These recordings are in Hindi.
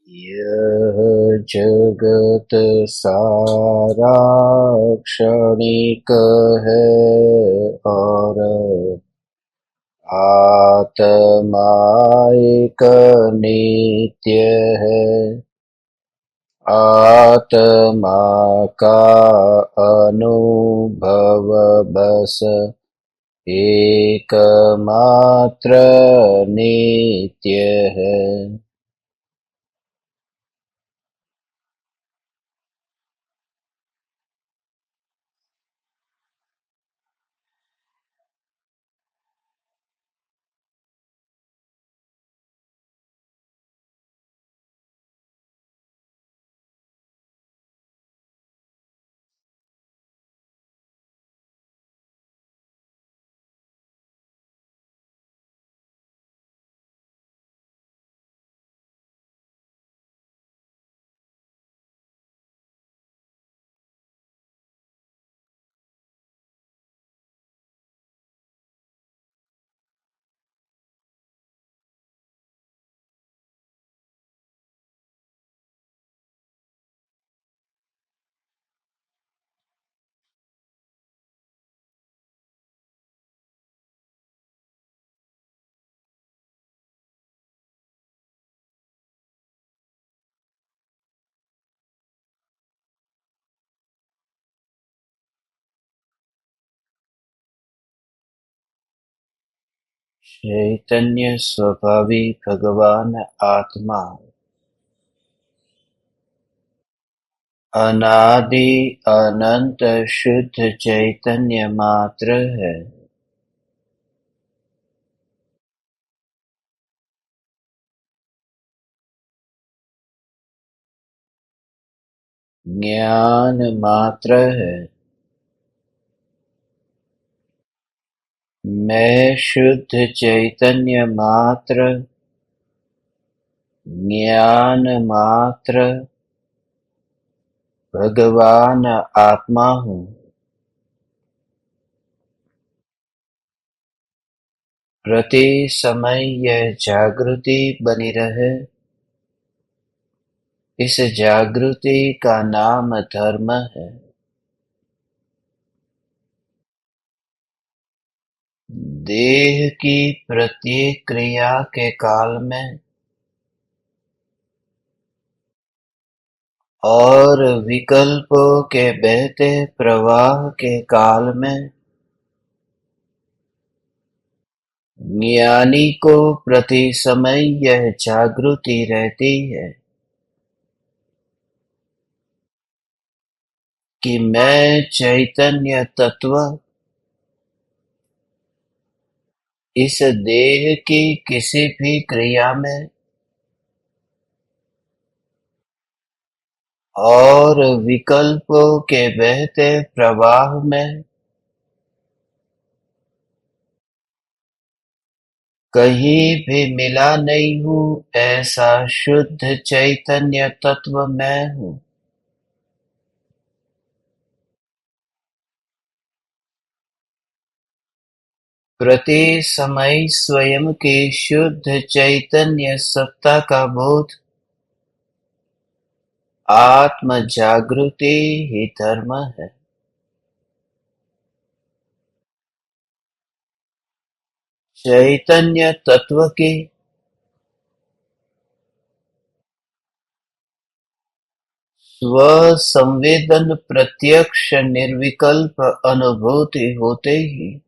यह जगत सारा क्षणिक है और आत्मा एक नित्य है। आत्मा का अनुभव बस एकमात्र नित्य है। चैतन्य स्वभावी भगवान आत्मा अनादि अनंत शुद्ध चैतन्य मात्र है। ज्ञान मात्र है। मैं शुद्ध चैतन्य मात्र, ज्ञान मात्र भगवान आत्मा हूँ। प्रति समय यह जागृति बनी रहे, इस जागृति का नाम धर्म है। देह की प्रत्येक क्रिया के काल में और विकल्पों के बहते प्रवाह के काल में ज्ञानी को प्रति समय यह जागृति रहती है कि मैं चैतन्य तत्व इस देह की किसी भी क्रिया में और विकल्पों के बहते प्रवाह में कहीं भी मिला नहीं हूँ, ऐसा शुद्ध चैतन्य तत्व मैं हूँ। प्रति समय स्वयं की शुद्ध चैतन्य सत्ता का बोध आत्म जागृति ही धर्म है। चैतन्य तत्व की स्व-संवेदन प्रत्यक्ष निर्विकल्प अनुभूति होते ही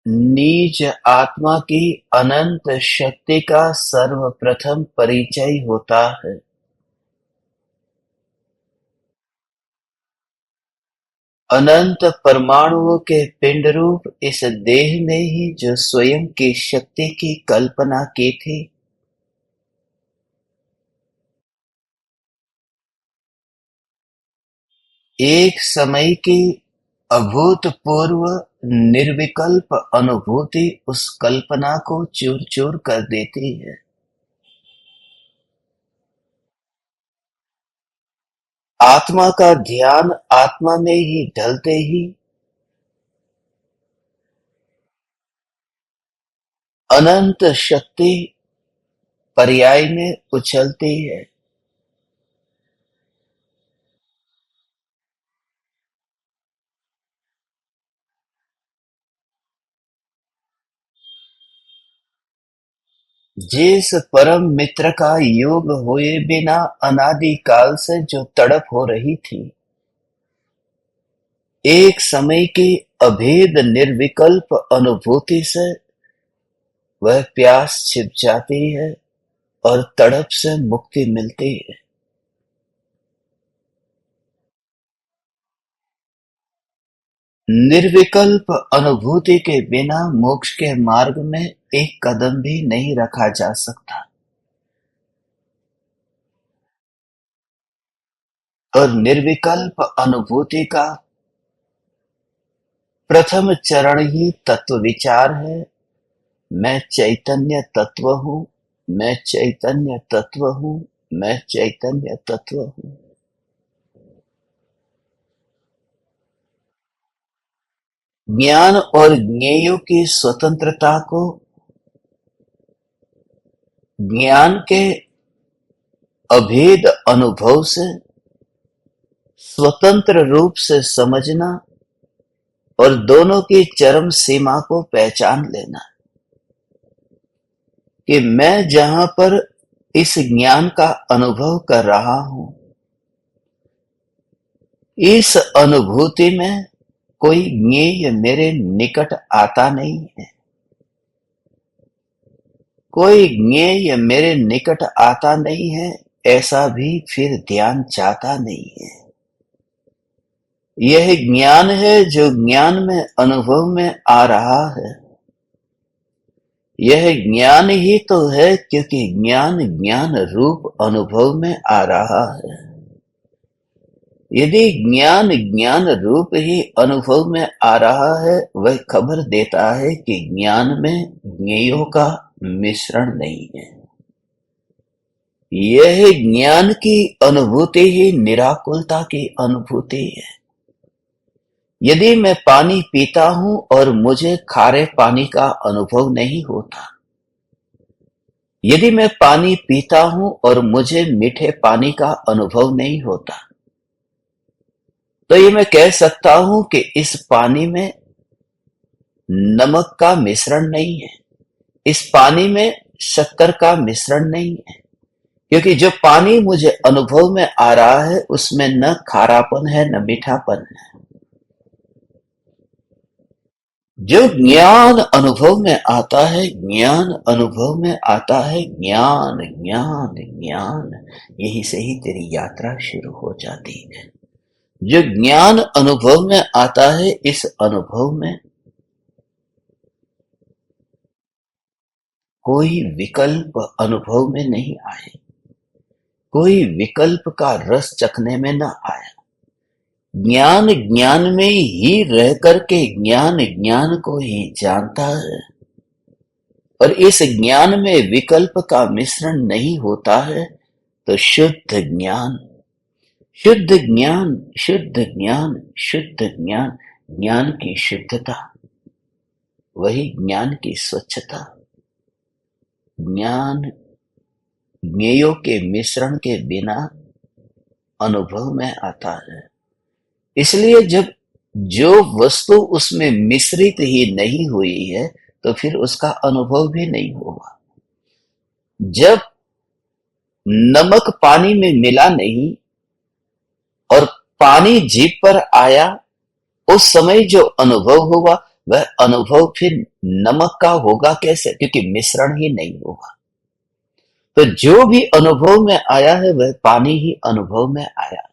निज आत्मा की अनंत शक्ति का सर्वप्रथम परिचय होता है। अनंत परमाणुओं के पिंडरूप इस देह ने ही जो स्वयं की शक्ति की कल्पना की थी, एक समय की अभूतपूर्व निर्विकल्प अनुभूति उस कल्पना को चूर-चूर कर देती है। आत्मा का ध्यान आत्मा में ही ढलते ही अनंत शक्ति पर्याय में उछलती है। जिस परम मित्र का योग हुए बिना अनादि काल से जो तड़प हो रही थी, एक समय की अभेद निर्विकल्प अनुभूति से वह प्यास छिप जाती है और तड़प से मुक्ति मिलती है। निर्विकल्प अनुभूति के बिना मोक्ष के मार्ग में एक कदम भी नहीं रखा जा सकता, और निर्विकल्प अनुभूति का प्रथम चरण ही तत्व विचार है। मैं चैतन्य तत्व हूँ, मैं चैतन्य तत्व हूँ, मैं चैतन्य तत्व हूँ। ज्ञान और ज्ञेयों की स्वतंत्रता को ज्ञान के अभेद अनुभव से स्वतंत्र रूप से समझना और दोनों की चरम सीमा को पहचान लेना कि मैं जहां पर इस ज्ञान का अनुभव कर रहा हूं, इस अनुभूति में कोई ज्ञेय मेरे निकट आता नहीं है, कोई ज्ञेय मेरे निकट आता नहीं है, ऐसा भी फिर ध्यान चाहता नहीं है। यह ज्ञान है जो ज्ञान में अनुभव में आ रहा है। यह ज्ञान ही तो है, क्योंकि ज्ञान ज्ञान रूप अनुभव में आ रहा है। यदि ज्ञान ज्ञान रूप ही अनुभव में आ रहा है, वह खबर देता है कि ज्ञान में ज्ञेयों का मिश्रण नहीं है। यह ज्ञान की अनुभूति ही निराकुलता की अनुभूति है। यदि मैं पानी पीता हूं और मुझे खारे पानी का अनुभव नहीं होता, यदि मैं पानी पीता हूं और मुझे मीठे पानी का अनुभव नहीं होता, तो ये मैं कह सकता हूं कि इस पानी में नमक का मिश्रण नहीं है, इस पानी में शक्कर का मिश्रण नहीं है, क्योंकि जो पानी मुझे अनुभव में आ रहा है उसमें न खारापन है न मीठापन है। जो ज्ञान अनुभव में आता है, ज्ञान अनुभव में आता है, ज्ञान ज्ञान ज्ञान, यही से ही तेरी यात्रा शुरू हो जाती है। जो ज्ञान अनुभव में आता है, इस अनुभव में कोई विकल्प अनुभव में नहीं आए, कोई विकल्प का रस चखने में न आया। ज्ञान ज्ञान में ही रह करके ज्ञान ज्ञान को ही जानता है, और इस ज्ञान में विकल्प का मिश्रण नहीं होता है। तो शुद्ध ज्ञान, शुद्ध ज्ञान, शुद्ध ज्ञान, शुद्ध ज्ञान, ज्ञान की शुद्धता, वही ज्ञान की स्वच्छता, ज्ञान ज्ञेयों के मिश्रण के बिना अनुभव में आता है। इसलिए जब जो वस्तु उसमें मिश्रित ही नहीं हुई है, तो फिर उसका अनुभव भी नहीं होगा। जब नमक पानी में मिला नहीं और पानी जीभ पर आया, उस समय जो अनुभव होगा वह अनुभव फिर नमक का होगा कैसे, क्योंकि मिश्रण ही नहीं होगा। तो जो भी अनुभव में आया है वह पानी ही अनुभव में आया।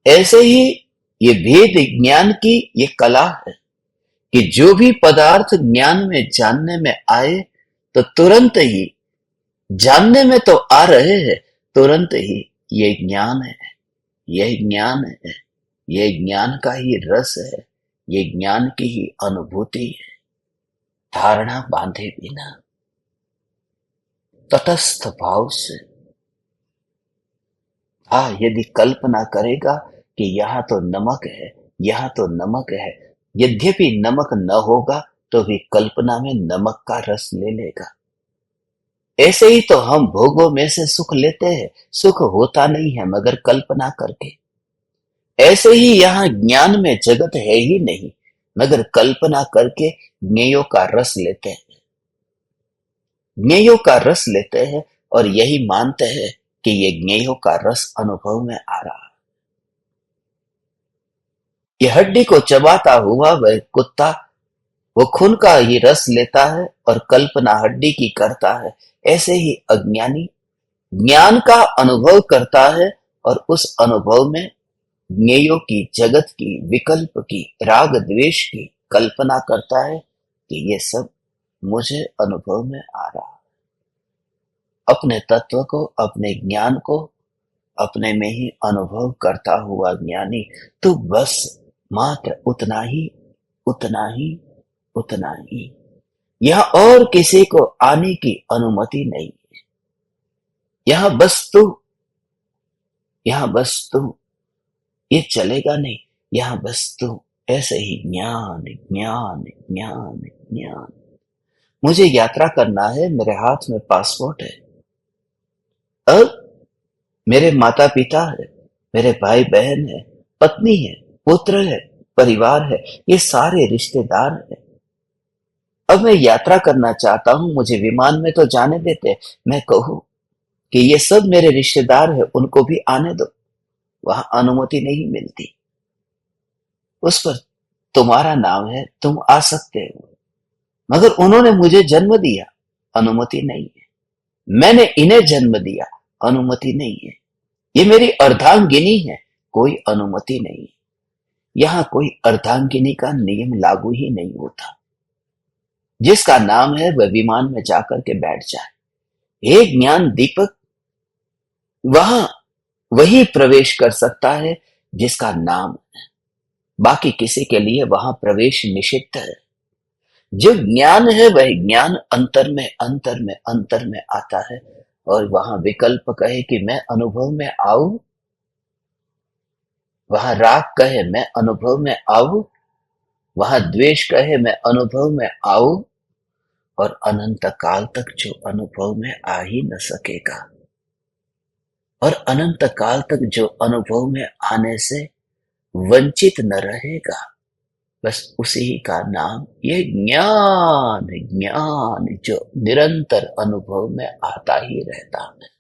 ऐसे ही ये भेद ज्ञान की ये कला है कि जो भी पदार्थ ज्ञान में जानने में आए, तो तुरंत ही जानने में तो आ रहे हैं, तुरंत ही ये ज्ञान है, यह ज्ञान है, यह ज्ञान का ही रस है, ये ज्ञान की ही अनुभूति है। धारणा बांधे बिना तटस्थ भाव से, हाँ, यदि कल्पना करेगा कि यहाँ तो नमक है, यहाँ तो नमक है, यद्यपि नमक न होगा तो भी कल्पना में नमक का रस ले लेगा। ऐसे ही तो हम भोगों में से सुख लेते हैं, सुख होता नहीं है मगर कल्पना करके। ऐसे ही यहाँ ज्ञान में जगत है ही नहीं, मगर कल्पना करके ज्ञेयों का रस लेते हैं। ज्ञेयों का रस लेते हैं और यही मानते हैं कि ये ज्ञेयों का रस अनुभव में आ रहा है। ये हड्डी को चबाता हुआ वह कुत्ता, वो खून का ही रस लेता है और कल्पना हड्डी की करता है। ऐसे ही अज्ञानी ज्ञान का अनुभव करता है और उस अनुभव में ज्ञेयों की, जगत की, विकल्प की, राग द्वेष की कल्पना करता है कि ये सब मुझे अनुभव में आ रहा है। अपने तत्व को, अपने ज्ञान को अपने में ही अनुभव करता हुआ ज्ञानी तो बस मात्र उतना ही, उतना ही, उतना ही। यहाँ और किसी को आने की अनुमति नहीं है। यहाँ बस तू, यहाँ बस तू, ये चलेगा नहीं। यहाँ बस तू, ऐसे ही ज्ञान ज्ञान ज्ञान ज्ञान। मुझे यात्रा करना है, मेरे हाथ में पासपोर्ट है। अब मेरे माता पिता है, मेरे भाई बहन है, पत्नी है, पुत्र है, परिवार है, ये सारे रिश्तेदार हैं। अब मैं यात्रा करना चाहता हूं, मुझे विमान में तो जाने देते। मैं कहूं कि ये सब मेरे रिश्तेदार है, उनको भी आने दो, वहां अनुमति नहीं मिलती। उस पर तुम्हारा नाम है, तुम आ सकते हो, मगर उन्होंने मुझे जन्म दिया, अनुमति नहीं है। मैंने इन्हें जन्म दिया, अनुमति नहीं है। ये मेरी अर्धांगिनी है, कोई अनुमति नहीं। यहाँ कोई अर्धांगिनी का नियम लागू ही नहीं होता। जिसका नाम है वह विमान में जाकर के बैठ जाए। हे ज्ञान दीपक, वहां वही प्रवेश कर सकता है जिसका नाम है। बाकी किसी के लिए वहां प्रवेश निषिद्ध है। जो ज्ञान है वह ज्ञान अंतर में, अंतर में, अंतर में आता है और वहां विकल्प कहे कि मैं अनुभव में आऊं, वहां राग कहे मैं अनुभव में आऊं, वहां द्वेष कहे मैं अनुभव में आऊं, और अनंत काल तक जो अनुभव में आ ही न सकेगा, और अनंत काल तक जो अनुभव में आने से वंचित न रहेगा, बस उसी का नाम ये ज्ञान ज्ञान जो निरंतर अनुभव में आता ही रहता है।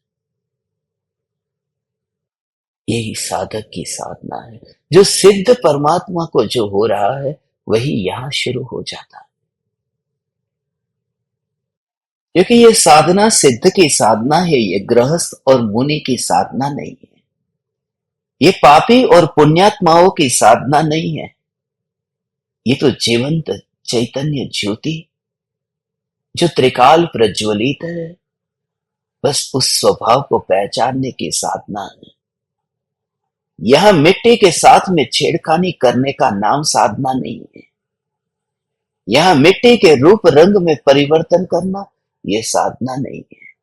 यही साधक की साधना है। जो सिद्ध परमात्मा को जो हो रहा है वही यहां शुरू हो जाता है। क्योंकि ये साधना सिद्ध की साधना है, ये गृहस्थ और मुनि की साधना नहीं है। ये पापी और पुण्यात्माओं की साधना नहीं है। ये तो जीवंत चैतन्य ज्योति जो त्रिकाल प्रज्वलित है, बस उस स्वभाव को पहचानने की साधना है। यह मिट्टी के साथ में छेड़खानी करने का नाम साधना नहीं है। यह मिट्टी के रूप रंग में परिवर्तन करना यह साधना नहीं है।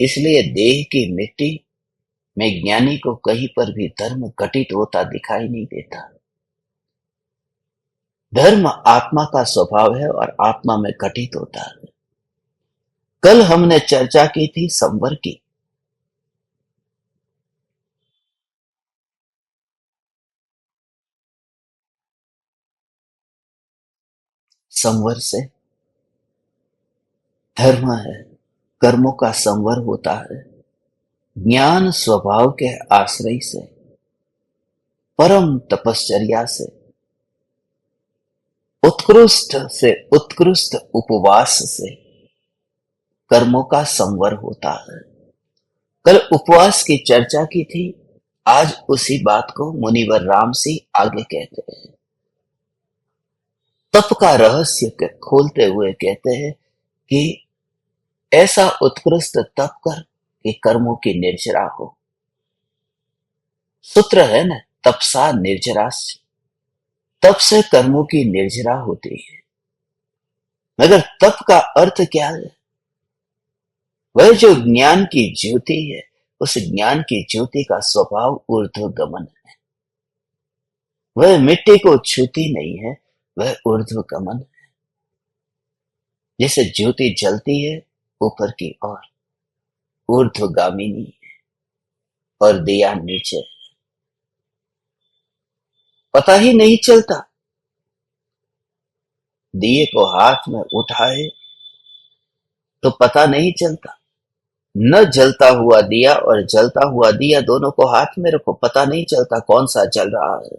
इसलिए देह की मिट्टी में ज्ञानी को कहीं पर भी धर्म घटित होता दिखाई नहीं देता। धर्म आत्मा का स्वभाव है और आत्मा में घटित होता है। कल हमने चर्चा की थी संवर की। संवर से धर्म है, कर्मों का संवर होता है। ज्ञान स्वभाव के आश्रय से, परम तपश्चर्या से उत्कृष्ट उपवास से कर्मों का संवर होता है। कल उपवास की चर्चा की थी, आज उसी बात को मुनिवर राम सिंह आगे कहते हैं। तप का रहस्य खोलते हुए कहते हैं कि ऐसा उत्कृष्ट तप कर कि कर्मों की निर्जरा हो। सूत्र है ना, तपसा निर्जरा, तप से कर्मों की निर्जरा होती है। मगर तप का अर्थ क्या है? वह जो ज्ञान की ज्योति है, उस ज्ञान की ज्योति का स्वभाव ऊर्ध्व गमन है। वह मिट्टी को छूती नहीं है, वह ऊर्ध्वगमन। जैसे ज्योति जलती है ऊपर की ओर, ऊर्ध्वगामिनी, और दिया नीचे, पता ही नहीं चलता। दिए को हाथ में उठाए तो पता नहीं चलता। न जलता हुआ दिया और जलता हुआ दिया दोनों को हाथ में रखो, पता नहीं चलता कौन सा जल रहा है।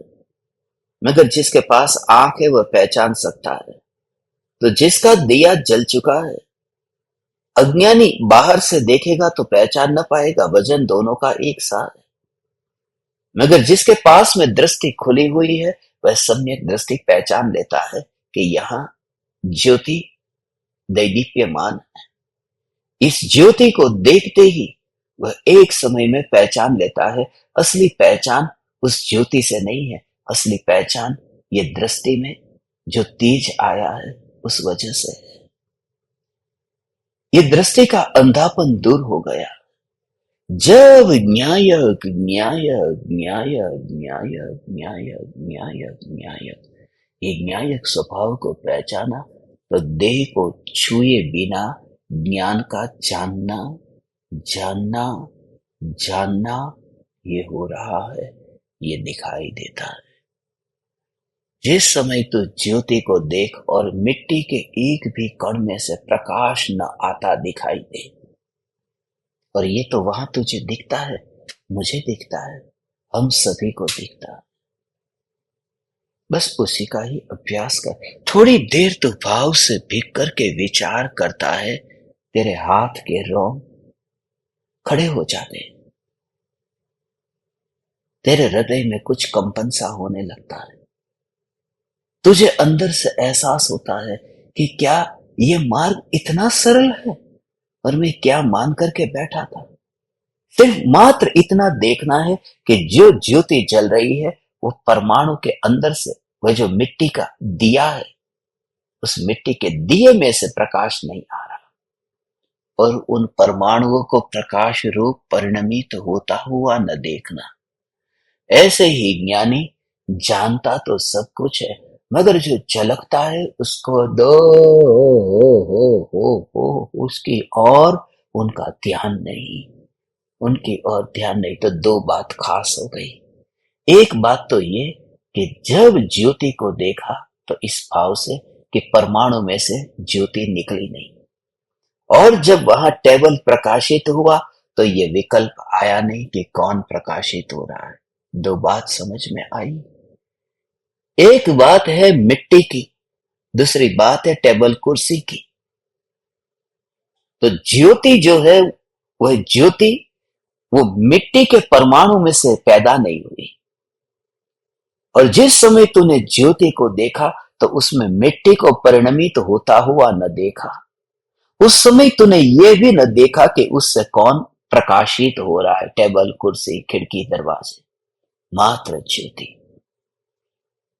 मगर जिसके पास आंख है वह पहचान सकता है। तो जिसका दिया जल चुका है, अज्ञानी बाहर से देखेगा तो पहचान न पाएगा, वजन दोनों का एक सा है। मगर जिसके पास में दृष्टि खुली हुई है वह सम्यक दृष्टि पहचान लेता है कि यहाँ ज्योति दैदीप्यमान है। इस ज्योति को देखते ही वह एक समय में पहचान लेता है। असली पहचान उस ज्योति से नहीं है, असली पहचान ये दृष्टि में जो तेज आया है उस वजह से है। ये दृष्टि का अंधापन दूर हो गया जब न्याय न्याय न्याय न्याय न्याय न्याय न्याय ये न्यायक स्वभाव को पहचाना तो देह को छुए बिना ज्ञान का जानना जानना जानना ये हो रहा है, ये दिखाई देता है। जिस समय तू ज्योति को देख और मिट्टी के एक भी कण में से प्रकाश न आता दिखाई दे, और ये तो वहां तुझे दिखता है, मुझे दिखता है, हम सभी को दिखता है। बस उसी का ही अभ्यास कर। थोड़ी देर तो भाव से भीग करके विचार करता है, तेरे हाथ के रोम खड़े हो जाते, तेरे हृदय में कुछ कंपन सा होने लगता है। तुझे अंदर से एहसास होता है कि क्या ये मार्ग इतना सरल है, और मैं क्या मान करके बैठा था। सिर्फ मात्र इतना देखना है कि जो ज्योति जल रही है वो परमाणु के अंदर से, वह जो मिट्टी का दिया है उस मिट्टी के दिए में से प्रकाश नहीं आ रहा, और उन परमाणुओं को प्रकाश रूप परिणमित होता हुआ न देखना। ऐसे ही ज्ञानी जानता तो सब कुछ है, मगर जो झलकता है उसको दो हो उसकी और उनका ध्यान नहीं, उनकी ओर ध्यान नहीं। तो दो बात खास हो गई। एक बात तो ये कि जब ज्योति को देखा तो इस भाव से कि परमाणु में से ज्योति निकली नहीं, और जब वहां टेबल प्रकाशित हुआ तो ये विकल्प आया नहीं कि कौन प्रकाशित हो रहा है। दो बात समझ में आई। एक बात है मिट्टी की, दूसरी बात है टेबल कुर्सी की। तो ज्योति जो है वह ज्योति वो मिट्टी के परमाणु में से पैदा नहीं हुई, और जिस समय तूने ज्योति को देखा तो उसमें मिट्टी को परिणमित होता हुआ न देखा। उस समय तूने ये भी न देखा कि उससे कौन प्रकाशित हो रहा है, टेबल कुर्सी खिड़की दरवाजे, मात्र ज्योति।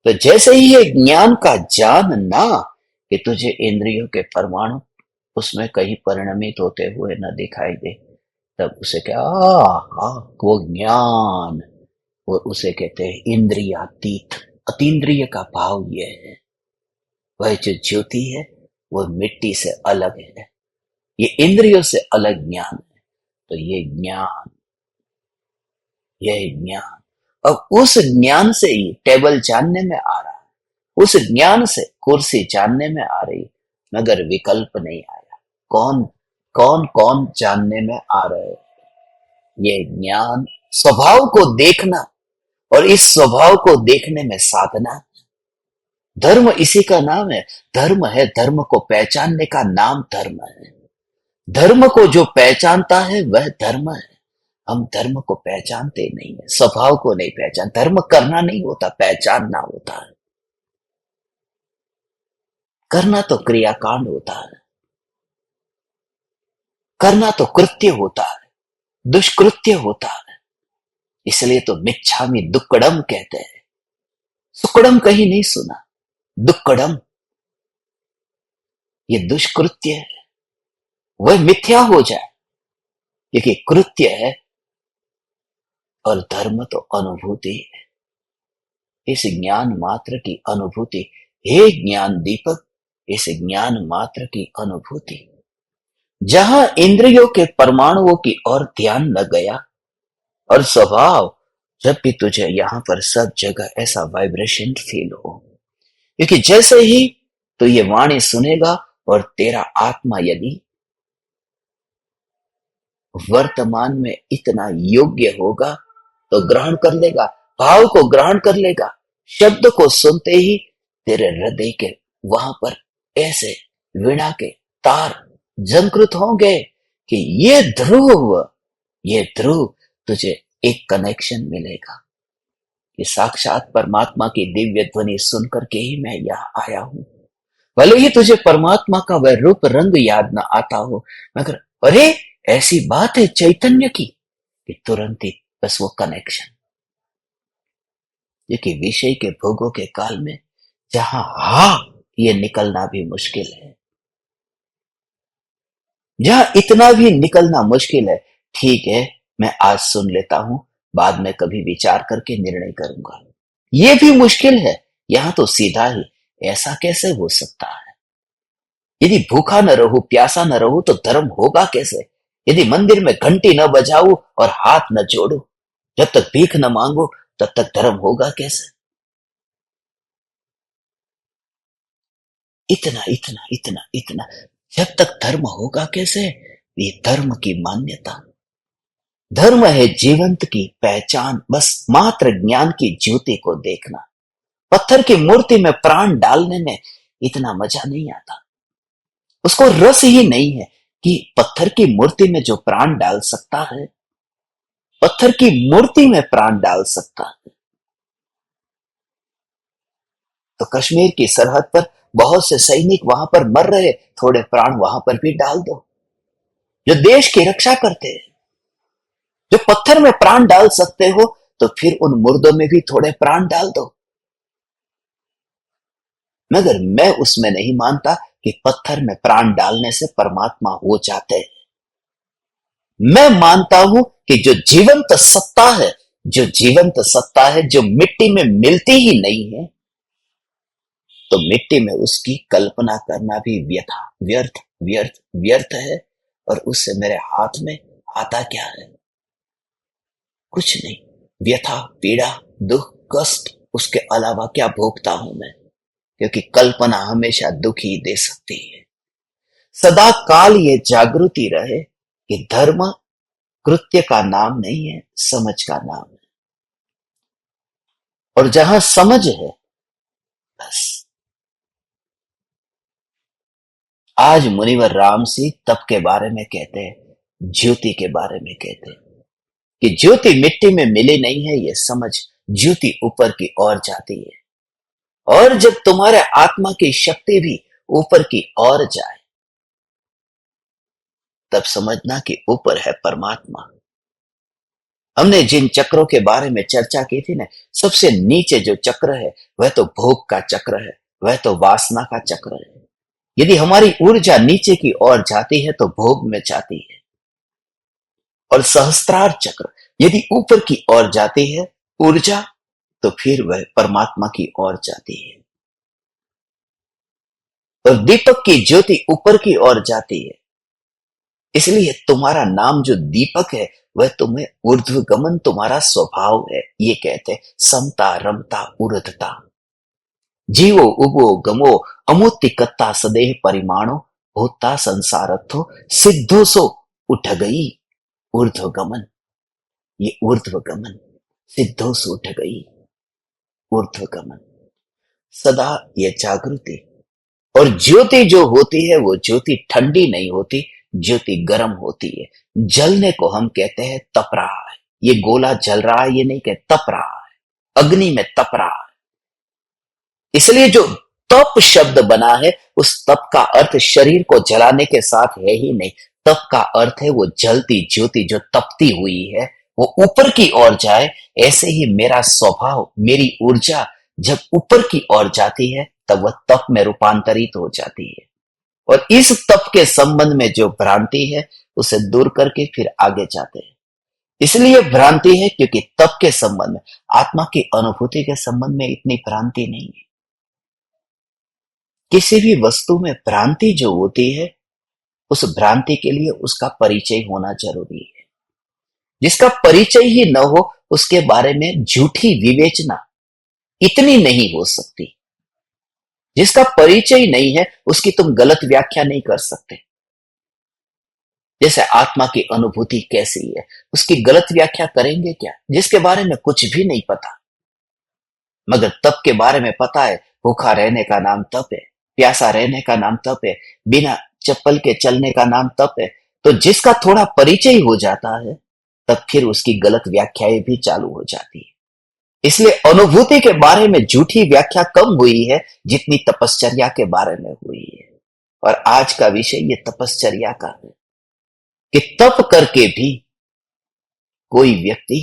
तो जैसे ही ये ज्ञान का जानना कि तुझे इंद्रियों के परमाणु उसमें कहीं परिणमित होते हुए न दिखाई दे, तब उसे क्या वो ज्ञान, वो उसे कहते हैं इंद्रियातीत। अतीन्द्रिय का भाव ये है, वह जो ज्योति है वो मिट्टी से अलग है, ये इंद्रियों से अलग ज्ञान है। तो ये ज्ञान अब उस ज्ञान से ही टेबल जानने में आ रहा है, उस ज्ञान से कुर्सी जानने में आ रही, मगर विकल्प नहीं आया। कौन कौन कौन जानने में आ रहे हैं? ये ज्ञान स्वभाव को देखना, और इस स्वभाव को देखने में साधना। धर्म इसी का नाम है, धर्म है, धर्म को पहचानने का नाम धर्म है। धर्म को जो पहचानता है वह धर्म है। हम धर्म को पहचानते नहीं है, स्वभाव को नहीं पहचान। धर्म करना नहीं होता, पहचानना होता है। करना तो क्रियाकांड होता है, करना तो कृत्य होता है, दुष्कृत्य होता है। इसलिए तो मिच्छामि दुक्कडम कहते हैं। सुक्कडम कहीं नहीं सुना, दुक्कडम ये दुष्कृत्य है, वह मिथ्या हो जाए, क्योंकि कृत्य है और धर्म तो अनुभूति है। इस ज्ञान मात्र की अनुभूति हे ज्ञान दीपक, इस ज्ञान मात्र की अनुभूति, जहां इंद्रियों के परमाणुओं की ओर ध्यान न गया और स्वभाव, जब भी तुझे यहां पर सब जगह ऐसा वाइब्रेशन फील हो, क्योंकि जैसे ही तो ये वाणी सुनेगा और तेरा आत्मा यदि वर्तमान में इतना योग्य होगा तो ग्रहण कर लेगा, भाव को ग्रहण कर लेगा। शब्द को सुनते ही तेरे हृदय के वहां पर ऐसे वीणा के तार झंकृत होंगे कि ये ध्रुव तुझे एक कनेक्शन मिलेगा कि साक्षात परमात्मा की दिव्य ध्वनि सुन करके ही मैं यहाँ आया हूं। भले ही तुझे परमात्मा का वह रूप रंग याद न आता हो, मगर अरे ऐसी बात है चैतन्य की कि तुरंत ही बस वो कनेक्शन, क्योंकि विषय के भोगों के काल में जहां ये निकलना भी मुश्किल है, जहां इतना भी निकलना मुश्किल है, ठीक है मैं आज सुन लेता हूं, बाद में कभी विचार करके निर्णय करूंगा, ये भी मुश्किल है। यहां तो सीधा ही, ऐसा कैसे हो सकता है? यदि भूखा न रहूं, प्यासा न रहूं तो धर्म होगा कैसे? यदि मंदिर में घंटी न बजाऊं और हाथ न जोड़ूं, जब तक भीख न मांगो तब तक धर्म होगा कैसे? इतना इतना इतना इतना, जब तक धर्म होगा कैसे? ये धर्म की मान्यता, धर्म है जीवंत की पहचान, बस मात्र ज्ञान की ज्योति को देखना। पत्थर की मूर्ति में प्राण डालने में इतना मजा नहीं आता, उसको रस ही नहीं है कि पत्थर की मूर्ति में जो प्राण डाल सकता है, पत्थर की मूर्ति में प्राण डाल सकता है। तो कश्मीर की सरहद पर बहुत से सैनिक वहां पर मर रहे, थोड़े प्राण वहां पर भी डाल दो, जो देश की रक्षा करते हैं, जो पत्थर में प्राण डाल सकते हो, तो फिर उन मुर्दों में भी थोड़े प्राण डाल दो। मगर मैं उसमें नहीं मानता कि पत्थर में प्राण डालने से परमात्मा हो जाते हैं। मैं मानता हूं कि जो जीवंत सत्ता है, जो जीवंत सत्ता है, जो मिट्टी में मिलती ही नहीं है, तो मिट्टी में उसकी कल्पना करना भी व्यथा व्यर्थ व्यर्थ व्यर्थ है। और उससे मेरे हाथ में आता क्या है? कुछ नहीं। व्यथा, पीड़ा, दुख, कष्ट, उसके अलावा क्या भोगता हूं मैं? क्योंकि कल्पना हमेशा दुख ही दे सकती है। सदा काल ये जागृति रहे कि धर्म कृत्य का नाम नहीं है, समझ का नाम है। और जहां समझ है, बस। आज मुनिवर राम सी तप के बारे में कहते हैं, ज्योति के बारे में कहते हैं कि ज्योति मिट्टी में मिली नहीं है, ये समझ, ज्योति ऊपर की ओर जाती है। और जब तुम्हारे आत्मा की शक्ति भी ऊपर की ओर जाए, तब समझना कि ऊपर है परमात्मा। हमने जिन चक्रों के बारे में चर्चा की थी ना, सबसे नीचे जो चक्र है वह तो भोग का चक्र है, वह तो वासना का चक्र है। यदि हमारी ऊर्जा नीचे की ओर जाती है तो भोग में जाती है। और सहस्त्रार चक्र यदि ऊपर की ओर जाती है ऊर्जा, तो फिर वह परमात्मा की ओर जाती है। और दीपक की ज्योति ऊपर की ओर जाती है। इसलिए तुम्हारा नाम जो दीपक है, वह तुम्हें ऊर्ध्वगमन तुम्हारा स्वभाव है। ये कहते समता, रमता, ऊर्ध्वता। जीवो उबो गमो अमूर्तिकत्ता सदेह परिमाणो, होता संसारत्थो सिद्धो सो उठ गई ऊर्ध्वगमन। ये ऊर्ध्वगमन, सिद्धो सो उठ गई ऊर्ध्वगमन। सदा ये जागृति। और ज्योति जो होती है, वो ज्योति ठंडी नहीं होती, ज्योति गर्म होती है। जलने को हम कहते हैं तप रहा है, ये गोला जल रहा है, ये नहीं कहते तप रहा है, अग्नि में तप रहा है। इसलिए जो तप शब्द बना है, उस तप का अर्थ शरीर को जलाने के साथ है ही नहीं। तप का अर्थ है वो जलती ज्योति जो तपती हुई है, वो ऊपर की ओर जाए। ऐसे ही मेरा स्वभाव, मेरी ऊर्जा जब ऊपर की ओर जाती है, तब वह तप में रूपांतरित हो जाती है। और इस तप के संबंध में जो भ्रांति है, उसे दूर करके फिर आगे जाते हैं। इसलिए भ्रांति है क्योंकि तप के संबंध में, आत्मा की अनुभूति के संबंध में इतनी भ्रांति नहीं है। किसी भी वस्तु में भ्रांति जो होती है, उस भ्रांति के लिए उसका परिचय होना जरूरी है। जिसका परिचय ही न हो, उसके बारे में झूठी विवेचना इतनी नहीं हो सकती। जिसका परिचय नहीं है, उसकी तुम गलत व्याख्या नहीं कर सकते। जैसे आत्मा की अनुभूति कैसी है, उसकी गलत व्याख्या करेंगे क्या? जिसके बारे में कुछ भी नहीं पता, मगर तप के बारे में पता है। भूखा रहने का नाम तप है, प्यासा रहने का नाम तप है, बिना चप्पल के चलने का नाम तप है। तो जिसका थोड़ा परिचय हो जाता है, तब फिर उसकी गलत व्याख्याएं भी चालू हो जाती है। इसलिए अनुभूति के बारे में झूठी व्याख्या कम हुई है जितनी तपश्चर्या के बारे में हुई है। और आज का विषय ये तपश्चर्या का है कि तप करके भी कोई व्यक्ति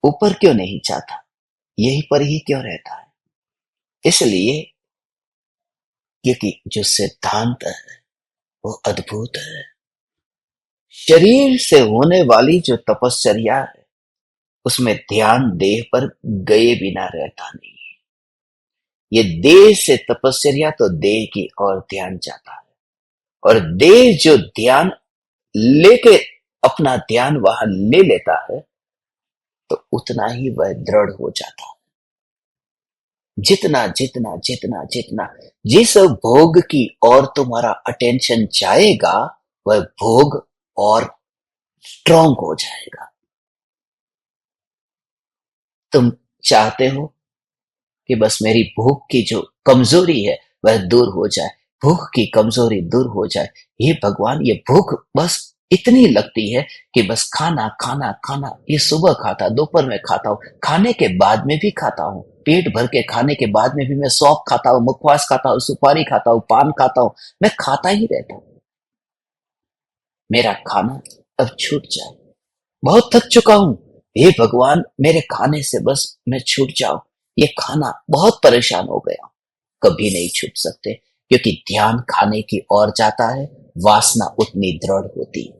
ऊपर क्यों नहीं जाता, यहीं पर ही क्यों रहता है? इसलिए क्योंकि जो सिद्धांत है वो अद्भुत है। शरीर से होने वाली जो तपश्चर्या है, उसमें ध्यान देह पर गए बिना रहता नहीं है। ये देह से तपश्चर्या तो देह की ओर ध्यान जाता है, और देह जो ध्यान लेके अपना ध्यान वहां ले लेता है, तो उतना ही वह दृढ़ हो जाता है। जितना जितना जितना जितना जिस भोग की ओर तुम्हारा अटेंशन जाएगा, वह भोग और स्ट्रांग हो जाएगा। तुम चाहते हो कि बस मेरी भूख की जो कमजोरी है वह दूर हो जाए, भूख की कमजोरी दूर हो जाए। ये भगवान, ये भूख बस इतनी लगती है कि बस खाना खाना खाना। ये सुबह खाता, दोपहर में खाता हूँ, खाने के बाद में भी खाता हूँ, पेट भर के खाने के बाद में भी मैं सौंफ खाता हूँ, मुखवास खाता हूँ, सुपारी खाता हूँ, पान खाता हूँ, मैं खाता ही रहता हूँ। मेरा खाना अब छूट जाए, बहुत थक चुका हूं, हे भगवान मेरे खाने से बस मैं छूट जाऊं, ये खाना बहुत परेशान हो गया। कभी नहीं छूट सकते, क्योंकि ध्यान खाने की ओर जाता है, वासना उतनी दृढ़ होती है।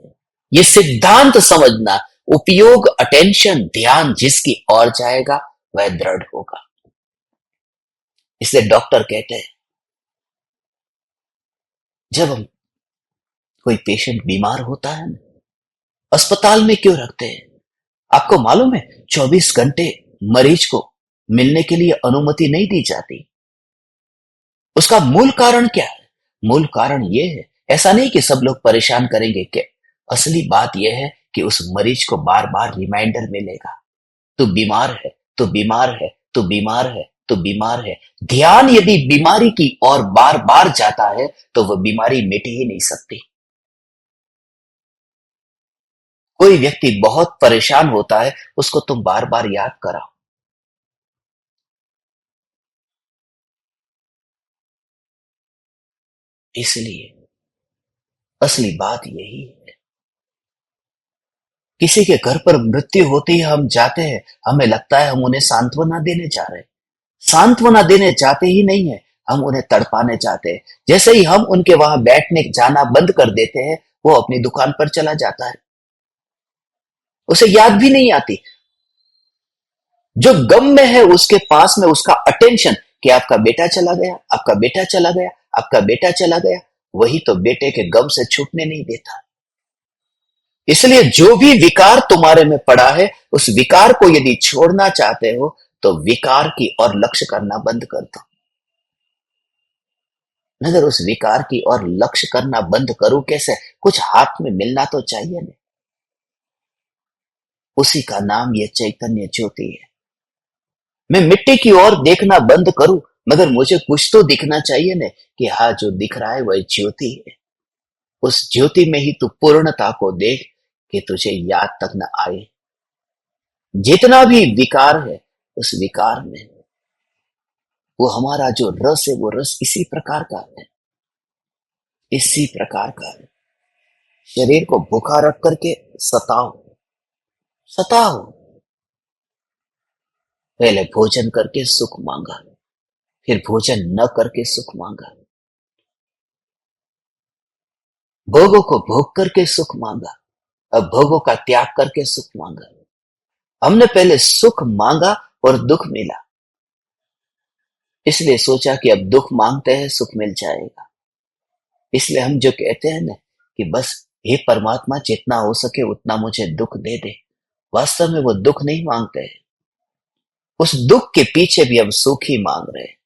ये सिद्धांत समझना, उपयोग अटेंशन ध्यान जिसकी ओर जाएगा वह दृढ़ होगा। इसलिए डॉक्टर कहते हैं, जब हम कोई पेशेंट बीमार होता है ना, अस्पताल में क्यों रखते हैं? आपको मालूम है 24 घंटे मरीज को मिलने के लिए अनुमति नहीं दी जाती। उसका मूल कारण क्या है? मूल कारण यह है, ऐसा नहीं कि सब लोग परेशान करेंगे के, असली बात यह है कि उस मरीज को बार बार रिमाइंडर मिलेगा, तू बीमार है, तू बीमार है, तू बीमार है, तू बीमार है। ध्यान यदि बीमारी की ओर बार बार जाता है, तो वह बीमारी मिट ही नहीं सकती। कोई व्यक्ति बहुत परेशान होता है, उसको तुम बार बार याद कराओ, इसलिए असली बात यही है। किसी के घर पर मृत्यु होती है, हम जाते हैं, हमें लगता है हम उन्हें सांत्वना देने जा रहे हैं। सांत्वना देने जाते ही नहीं है, हम उन्हें तड़पाने जाते हैं। जैसे ही हम उनके वहां बैठने जाना बंद कर देते हैं, वो अपनी दुकान पर चला जाता है, उसे याद भी नहीं आती। जो गम में है उसके पास में उसका अटेंशन कि आपका बेटा चला गया, आपका बेटा चला गया, आपका बेटा चला गया, वही तो बेटे के गम से छूटने नहीं देता। इसलिए जो भी विकार तुम्हारे में पड़ा है, उस विकार को यदि छोड़ना चाहते हो, तो विकार की ओर लक्ष्य करना बंद कर दो। मगर उस विकार की ओर लक्ष्य करना बंद करूं कैसे? कुछ हाथ में मिलना तो चाहिए ना। उसी का नाम ये चैतन्य ज्योति है। मैं मिट्टी की ओर देखना बंद करूं, मगर मुझे कुछ तो दिखना चाहिए ना, कि हाँ जो दिख रहा है वह ज्योति है। उस ज्योति में ही तू पूर्णता को देख कि तुझे याद तक न आए। जितना भी विकार है, उस विकार में वो हमारा जो रस है, वो रस इसी प्रकार का है, इसी प्रकार का है। शरीर को भूखा रख करके सताओ, सताओ। पहले भोजन करके सुख मांगा, फिर भोजन न करके सुख मांगा, भोगों को भोग करके सुख मांगा, अब भोगों का त्याग करके सुख मांगा। हमने पहले सुख मांगा और दुख मिला। इसलिए सोचा कि अब दुख मांगते हैं सुख मिल जाएगा। इसलिए हम जो कहते हैं ना कि बस हे परमात्मा जितना हो सके उतना मुझे दुख दे दे, वास्तव में वो दुख नहीं मांगते हैं। उस दुख के पीछे भी हम सुख ही मांग रहे हैं।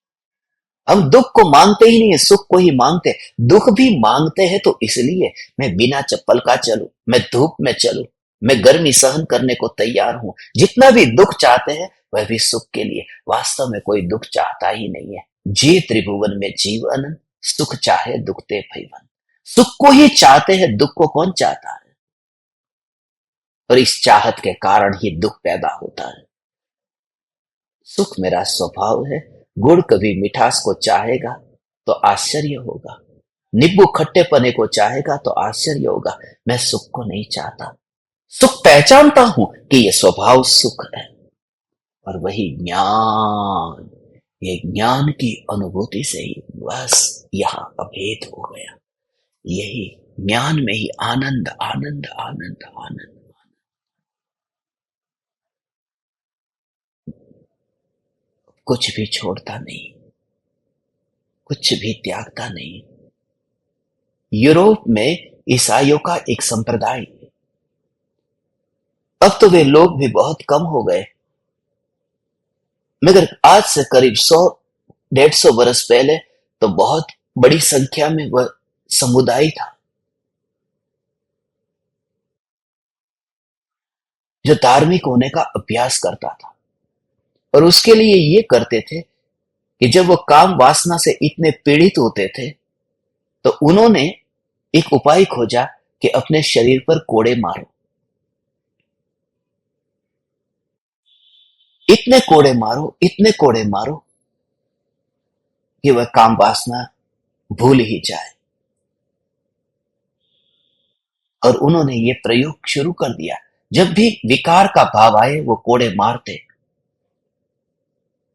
हम दुख को मांगते ही नहीं है, सुख को ही मांगते हैं। दुख भी मांगते हैं तो इसलिए मैं बिना चप्पल का चलूं, मैं धूप में चलूं, मैं गर्मी सहन करने को तैयार हूं। जितना भी दुख चाहते हैं वह भी सुख के लिए। वास्तव में कोई दुख चाहता ही नहीं है। जी त्रिभुवन में जीवन, सुख चाहे दुख ते भैवन। सुख को ही चाहते हैं, दुख को कौन चाहता है? और इस चाहत के कारण ही दुख पैदा होता है। सुख मेरा स्वभाव है। गुड़ कभी मिठास को चाहेगा तो आश्चर्य होगा, नींबू खट्टे पने को चाहेगा तो आश्चर्य होगा। मैं सुख को नहीं चाहता। सुख पहचानता हूं कि यह स्वभाव सुख है। और वही ज्ञान, ये ज्ञान की अनुभूति से ही बस यहां अभेद हो गया। यही ज्ञान में ही आनंद आनंद आनंद आनंद। कुछ भी छोड़ता नहीं, कुछ भी त्यागता नहीं। यूरोप में ईसाइयों का एक संप्रदाय है। अब तो वे लोग भी बहुत कम हो गए, मगर आज से करीब 100-150 वर्ष पहले तो बहुत बड़ी संख्या में वह समुदाय था जो धार्मिक होने का अभ्यास करता था। और उसके लिए ये करते थे कि जब वो काम वासना से इतने पीड़ित होते थे तो उन्होंने एक उपाय खोजा कि अपने शरीर पर कोड़े मारो। इतने कोड़े मारो, इतने कोड़े मारो कि वह काम वासना भूल ही जाए। और उन्होंने ये प्रयोग शुरू कर दिया। जब भी विकार का भाव आए वो कोड़े मारते।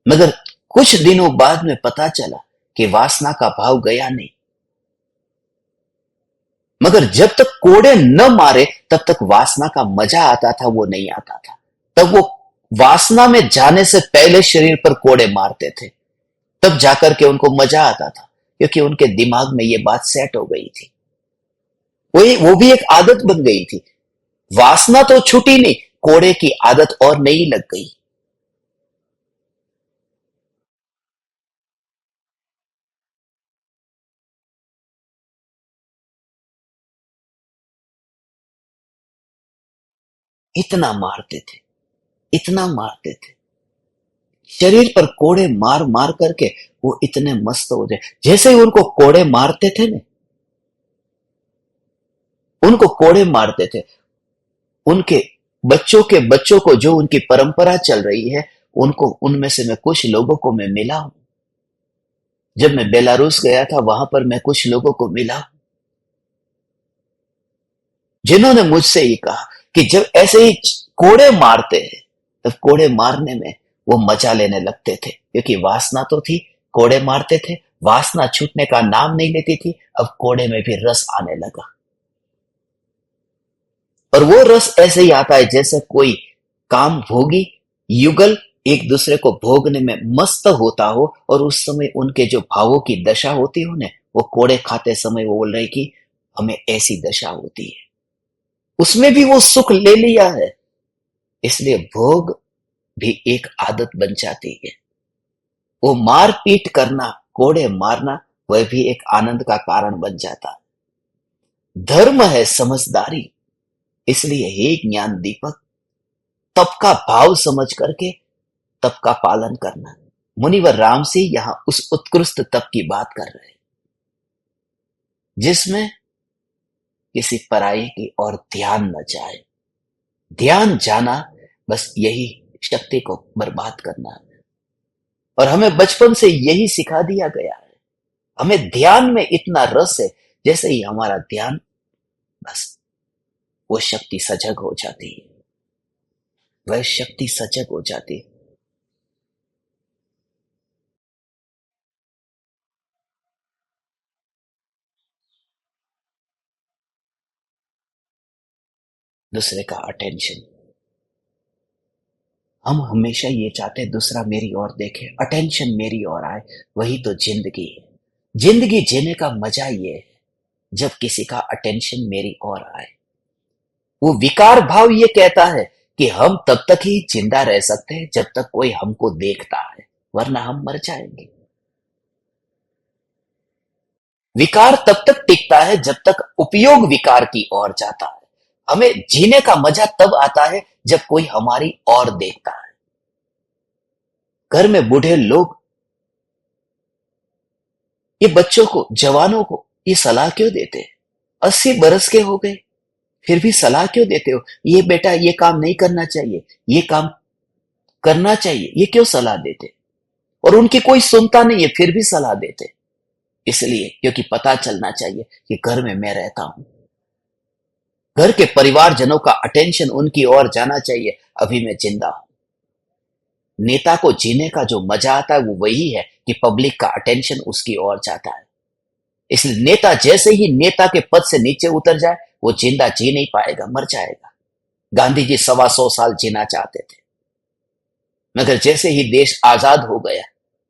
मगर कुछ दिनों बाद में पता चला कि वासना का भाव गया नहीं। मगर जब तक कोड़े न मारे तब तक वासना का मजा आता था वो नहीं आता था। तब वो वासना में जाने से पहले शरीर पर कोड़े मारते थे, तब जाकर के उनको मजा आता था, क्योंकि उनके दिमाग में ये बात सेट हो गई थी। वो भी एक आदत बन गई थी। वासना तो छूटी नहीं, कोड़े की आदत और नहीं लग गई। इतना मारते थे, इतना मारते थे, शरीर पर कोड़े मार मार करके वो इतने मस्त हो जाए। जैसे ही उनको कोड़े मारते थे ना, उनको कोड़े मारते थे, उनके बच्चों के बच्चों को, जो उनकी परंपरा चल रही है, उनको, उनमें से मैं कुछ लोगों को मैं मिला हूं। जब मैं बेलारूस गया था वहां पर मैं कुछ लोगों को मिला जिन्होंने मुझसे ये कहा कि जब ऐसे ही कोड़े मारते हैं तब कोड़े मारने में वो मजा लेने लगते थे, क्योंकि वासना तो थी। कोड़े मारते थे, वासना छूटने का नाम नहीं लेती थी। अब कोड़े में भी रस आने लगा। और वो रस ऐसे ही आता है जैसे कोई काम भोगी युगल एक दूसरे को भोगने में मस्त होता हो, और उस समय उनके जो भावों की दशा होती हो ने, वो कोड़े खाते समय वो बोल रहे कि हमें ऐसी दशा होती है। उसमें भी वो सुख ले लिया है। इसलिए भोग भी एक आदत बन जाती है। वो मार पीट करना, कोड़े मारना, वह भी एक आनंद का कारण बन जाता है। धर्म है समझदारी। इसलिए हे ज्ञान दीपक, तप का भाव समझ करके तप का पालन करना। मुनिवर राम सिंह यहां उस उत्कृष्ट तप की बात कर रहे हैं जिसमें किसी पराई की ओर ध्यान न जाए। ध्यान जाना बस यही शक्ति को बर्बाद करना है। और हमें बचपन से यही सिखा दिया गया है। हमें ध्यान में इतना रस है, जैसे ही हमारा ध्यान, बस वो शक्ति सजग हो जाती है। वह शक्ति सजग हो जाती है। दूसरे का अटेंशन। हम हमेशा ये चाहते हैं दूसरा मेरी ओर देखे, अटेंशन मेरी ओर आए। वही तो जिंदगी है। जिंदगी जीने का मजा ये है जब किसी का अटेंशन मेरी ओर आए। वो विकार भाव ये कहता है कि हम तब तक ही जिंदा रह सकते हैं जब तक कोई हमको देखता है, वरना हम मर जाएंगे। विकार तब तक टिकता है जब तक उपयोग विकार की ओर जाता है। हमें जीने का मजा तब आता है जब कोई हमारी ओर देखता है। घर में बूढ़े लोग ये बच्चों को, जवानों को ये सलाह क्यों देते हैं? 80 बरस के हो गए फिर भी सलाह क्यों देते हो? ये बेटा ये काम नहीं करना चाहिए, ये काम करना चाहिए, ये क्यों सलाह देते? और उनकी कोई सुनता नहीं है फिर भी सलाह देते। इसलिए क्योंकि पता चलना चाहिए कि घर में मैं रहता हूं। घर के परिवारजनों का अटेंशन उनकी ओर जाना चाहिए, अभी मैं जिंदा हूं। नेता को जीने का जो मजा आता है वो वही है कि पब्लिक का अटेंशन उसकी ओर जाता है। इसलिए नेता जैसे ही नेता के पद से नीचे उतर जाए वो जिंदा जी नहीं पाएगा, मर जाएगा। गांधी जी 125 साल जीना चाहते थे, मगर जैसे ही देश आजाद हो गया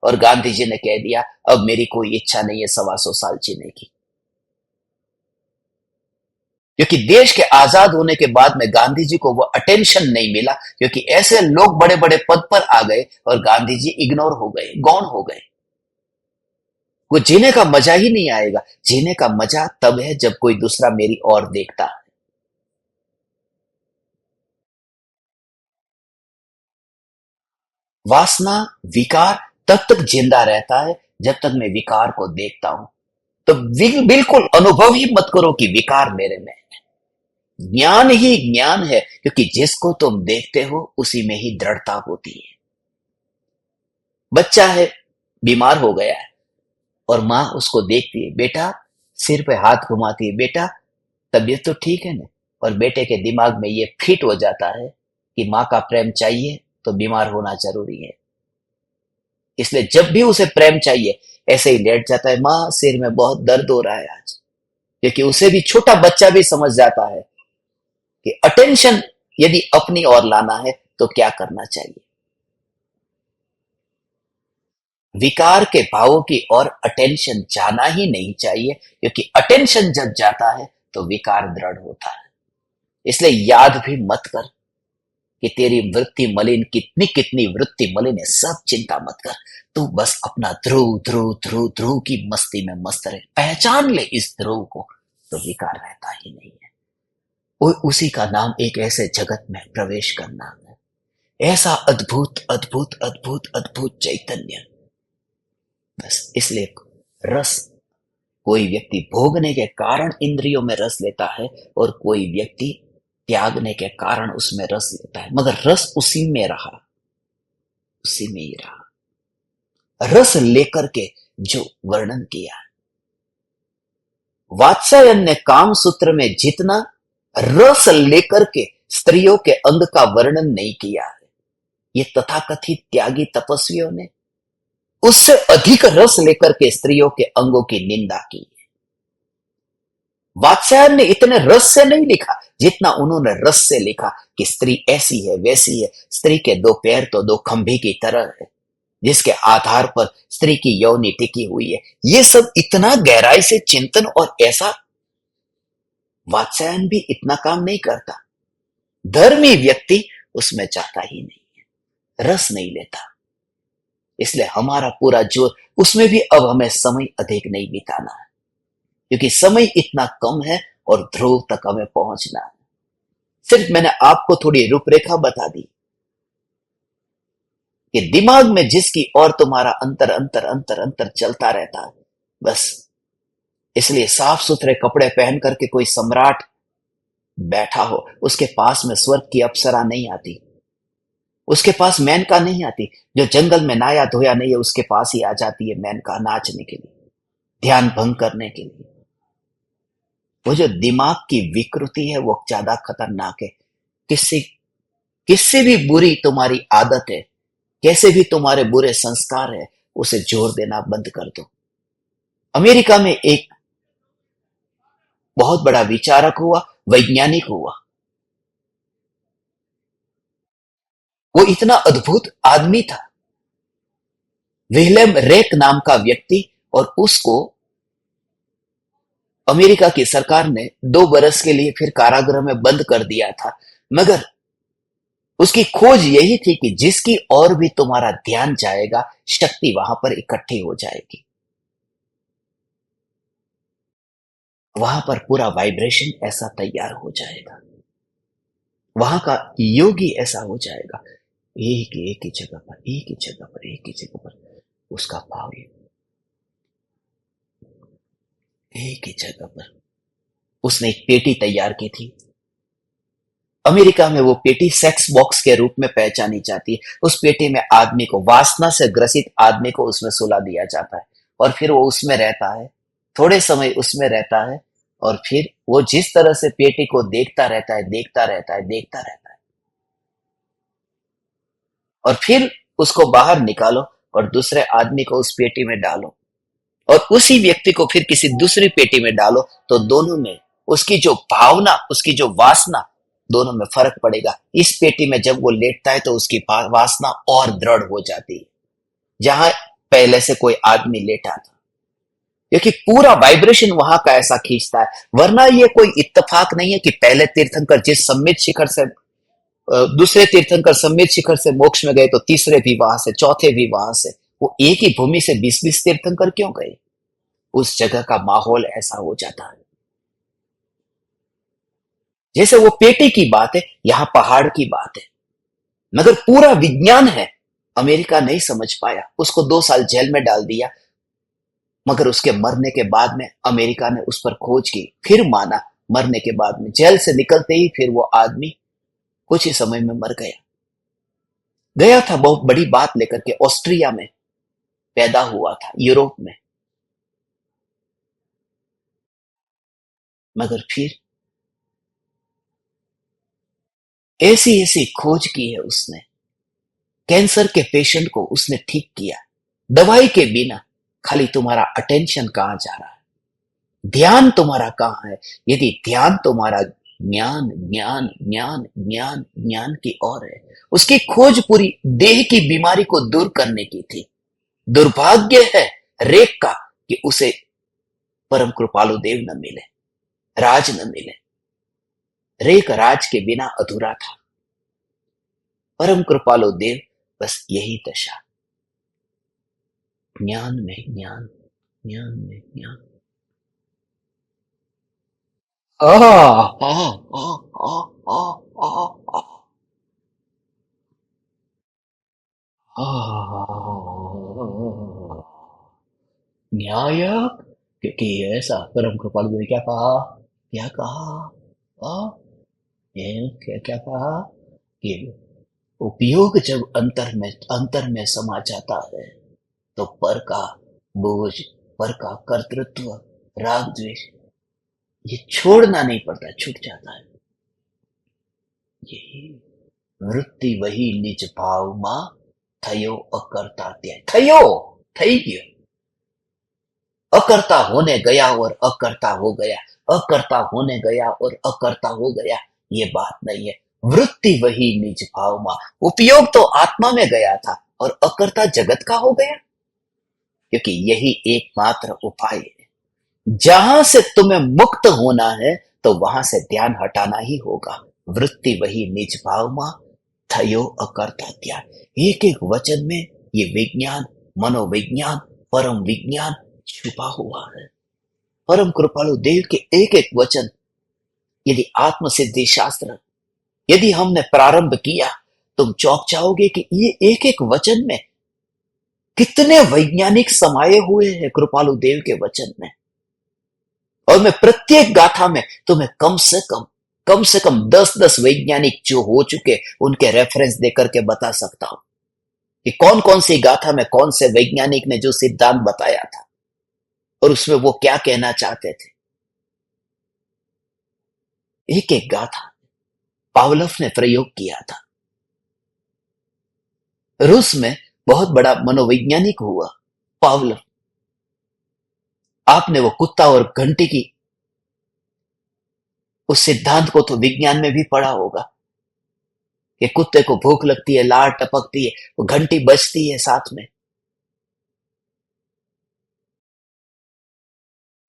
और गांधी जी ने कह दिया अब मेरी कोई इच्छा नहीं है 125 साल जीने की, क्योंकि देश के आजाद होने के बाद में गांधी जी को वो अटेंशन नहीं मिला, क्योंकि ऐसे लोग बड़े बड़े पद पर आ गए और गांधी जी इग्नोर हो गए, गौण हो गए। वो जीने का मजा ही नहीं आएगा। जीने का मजा तब है जब कोई दूसरा मेरी ओर देखता है। वासना, विकार तब तक जिंदा रहता है जब तक मैं विकार को देखता हूं। तो बिल्कुल अनुभव ही मत करो कि विकार मेरे में है। ज्ञान ही ज्ञान है, क्योंकि जिसको तुम देखते हो उसी में ही दृढ़ता होती है। बच्चा है, बीमार हो गया है और माँ उसको देखती है, बेटा सिर पे हाथ घुमाती है, बेटा तबीयत तो ठीक है ना? और बेटे के दिमाग में ये फिट हो जाता है कि माँ का प्रेम चाहिए तो बीमार होना जरूरी है। इसलिए जब भी उसे प्रेम चाहिए ऐसे ही लेट जाता है, माँ सिर में बहुत दर्द हो रहा है आज। क्योंकि उसे भी, छोटा बच्चा भी समझ जाता है कि अटेंशन यदि अपनी ओर लाना है तो क्या करना चाहिए। विकार के भावों की ओर अटेंशन जाना ही नहीं चाहिए, क्योंकि अटेंशन जब जाता है तो विकार दृढ़ होता है। इसलिए याद भी मत कर कि तेरी वृत्ति मलिन, कितनी कितनी वृत्ति मलिन है, सब चिंता मत कर। तू बस अपना ध्रुव ध्रुव ध्रुव ध्रुव की मस्ती में मस्त रहे, पहचान ले इस ध्रुव को, तो विकार रहता ही नहीं है। उसी का नाम एक ऐसे जगत में प्रवेश करना है। ऐसा अद्भुत अद्भुत अद्भुत अद्भुत चैतन्य। बस इसलिए रस, कोई व्यक्ति भोगने के कारण इंद्रियों में रस लेता है और कोई व्यक्ति त्यागने के कारण उसमें रस लेता है, मगर रस उसी में रहा, उसी में ही रहा। रस लेकर के जो वर्णन किया वात्स्यायन ने काम सूत्र में, जितना रस लेकर के स्त्रियों के अंग का वर्णन नहीं किया है, ये तथाकथित त्यागी तपस्वियों ने उससे अधिक रस लेकर के स्त्रियों के अंगों की निंदा की। वात्स्यायन ने इतने रस से नहीं लिखा जितना उन्होंने रस से लिखा कि स्त्री ऐसी है वैसी है, स्त्री के दो पैर तो दो खंभे की तरह है, जिसके आधार पर स्त्री की यौनी टिकी हुई है। ये सब इतना गहराई से चिंतन, और ऐसा वात्स्यायन भी इतना काम नहीं करता। धर्मी व्यक्ति उसमें जाता ही नहीं है, रस नहीं लेता। इसलिए हमारा पूरा जोर उसमें भी, अब हमें समय अधिक नहीं बिताना है, क्योंकि समय इतना कम है और ध्रुव तक हमें पहुंचना है। सिर्फ मैंने आपको थोड़ी रूपरेखा बता दी कि दिमाग में जिसकी और तुम्हारा अंतर अंतर अंतर अंतर चलता रहता है, बस इसलिए साफ सुथरे कपड़े पहन करके कोई सम्राट बैठा हो, उसके पास में स्वर्ग की अप्सरा नहीं आती, उसके पास मेनका नहीं आती। जो जंगल में नहाया धोया नहीं है उसके पास ही आ जाती है मेनका, नाचने के लिए, ध्यान भंग करने के लिए। वो जो दिमाग की विकृति है वो ज्यादा खतरनाक है। किससे किससे भी बुरी तुम्हारी आदत है, कैसे भी तुम्हारे बुरे संस्कार है, उसे जोर देना बंद कर दो। अमेरिका में एक बहुत बड़ा विचारक हुआ, वैज्ञानिक हुआ, वो इतना अद्भुत आदमी था, विलेम रेक नाम का व्यक्ति, और उसको अमेरिका की सरकार ने 2 बरस के लिए फिर कारागृह में बंद कर दिया था। मगर उसकी खोज यही थी कि जिसकी और भी तुम्हारा ध्यान जाएगा, शक्ति वहां पर इकट्ठी हो जाएगी, वहां पर पूरा वाइब्रेशन ऐसा तैयार हो जाएगा, वहां का योग ही ऐसा हो जाएगा। एक ही जगह पर, एक ही जगह पर, एक ही जगह पर उसका भाव, एक ही जगह पर। उसने एक पेटी तैयार की थी। अमेरिका में वो पेटी सेक्स बॉक्स के रूप में पहचानी जाती है। उस पेटी में आदमी को, वासना से ग्रसित आदमी को उसमें सुला दिया जाता है, और फिर वो उसमें रहता है, थोड़े समय उसमें रहता है, और फिर वो जिस तरह से पेटी को देखता रहता है, देखता रहता है, देखता रहता है, और फिर उसको बाहर निकालो और दूसरे आदमी को उस पेटी में डालो, और उसी व्यक्ति को फिर किसी दूसरी पेटी में डालो, तो दोनों में उसकी जो भावना, उसकी जो वासना, दोनों में फर्क पड़ेगा। इस पेटी में जब वो लेटता है तो उसकी वासना और दृढ़ हो जाती है, जहां पहले से कोई आदमी लेटा था, क्योंकि पूरा वाइब्रेशन वहां का ऐसा खींचता है। वरना ये कोई इत्तेफाक नहीं है कि पहले तीर्थंकर जिस सम्मित शिखर से, दूसरे तीर्थंकर सम्मित शिखर से मोक्ष में गए, तो तीसरे भी वहां से, चौथे भी वहां से। वो एक ही भूमि से 20-20 तीर्थंकर क्यों गए? उस जगह का माहौल ऐसा हो जाता है। जैसे वो पेटी की बात है, यहां पहाड़ की बात है, मगर पूरा विज्ञान है। अमेरिका नहीं समझ पाया, उसको 2 साल जेल में डाल दिया। मगर उसके मरने के बाद में अमेरिका ने उस पर खोज की, फिर माना। मरने के बाद में, जेल से निकलते ही फिर वो आदमी कुछ ही समय में मर गया। गया था बहुत बड़ी बात लेकर के, ऑस्ट्रिया में पैदा हुआ था, यूरोप में। मगर फिर ऐसी ऐसी खोज की है उसने, कैंसर के पेशेंट को उसने ठीक किया, दवाई के बिना। खाली तुम्हारा अटेंशन कहां जा रहा है, ध्यान तुम्हारा कहां है? यदि ध्यान तुम्हारा ज्ञान ज्ञान ज्ञान ज्ञान ज्ञान की ओर है। उसकी खोज पूरी देह की बीमारी को दूर करने की थी। दुर्भाग्य है रेक का कि उसे परम कृपालु देव न मिले, राज न मिले। रेक राज के बिना अधूरा था, परम कृपालु देव, बस यही दशा, ज्ञान में ज्ञान, ज्ञान में ज्ञान। आह आह आह आह आह आह आह आह। न्याय, क्योंकि ऐसा परम कृपालु ने क्या कहा, क्या कहा, आ, ये क्या क्या कहा कि उपयोग जब अंतर में समा जाता है, तो पर का बोझ, पर का कर्तृत्व, राग द्वेष, ये छोड़ना नहीं पड़ता, छूट जाता है। यही वृत्ति वही निज भाव मां, थयो अकर्ता त्याग, थयो, થઈ ગયો, अकर्ता होने गया और अकर्ता हो गया, अकर्ता होने गया और अकर्ता हो गया। ये बात नहीं है। वृत्ति वही निज भाव मां, उपयोग तो आत्मा में गया था और अकर्ता जगत का हो गया, क्योंकि यही एकमात्र उपाय है। जहां से तुम्हें मुक्त होना है, तो वहां से ध्यान हटाना ही होगा। वृत्ति वही निज भाव मां, थयो अकर्ता त्याग। एक एक वचन में ये विज्ञान, मनोविज्ञान, परम विज्ञान छुपा हुआ है। परम कृपालु देव के एक एक वचन, यदि आत्म सिद्धि शास्त्र, यदि हमने प्रारंभ किया, तुम चौंक जाओगे कि ये एक एक वचन में कितने वैज्ञानिक समाये हुए हैं कृपालु देव के वचन में। और मैं प्रत्येक गाथा में तुम्हें कम से कम 10-10 वैज्ञानिक जो हो चुके, उनके रेफरेंस देकर के बता सकता हूं कि कौन कौन सी गाथा में कौन से वैज्ञानिक ने जो सिद्धांत बताया था, और उसमें वो क्या कहना चाहते थे। एक एक गाथा पावलोव ने प्रयोग किया था। रूस में बहुत बड़ा मनोवैज्ञानिक हुआ पावलोव। आपने वो कुत्ता और घंटी की उस सिद्धांत को तो विज्ञान में भी पढ़ा होगा कि कुत्ते को भूख लगती है, लार टपकती है, वो घंटी बजती है साथ में।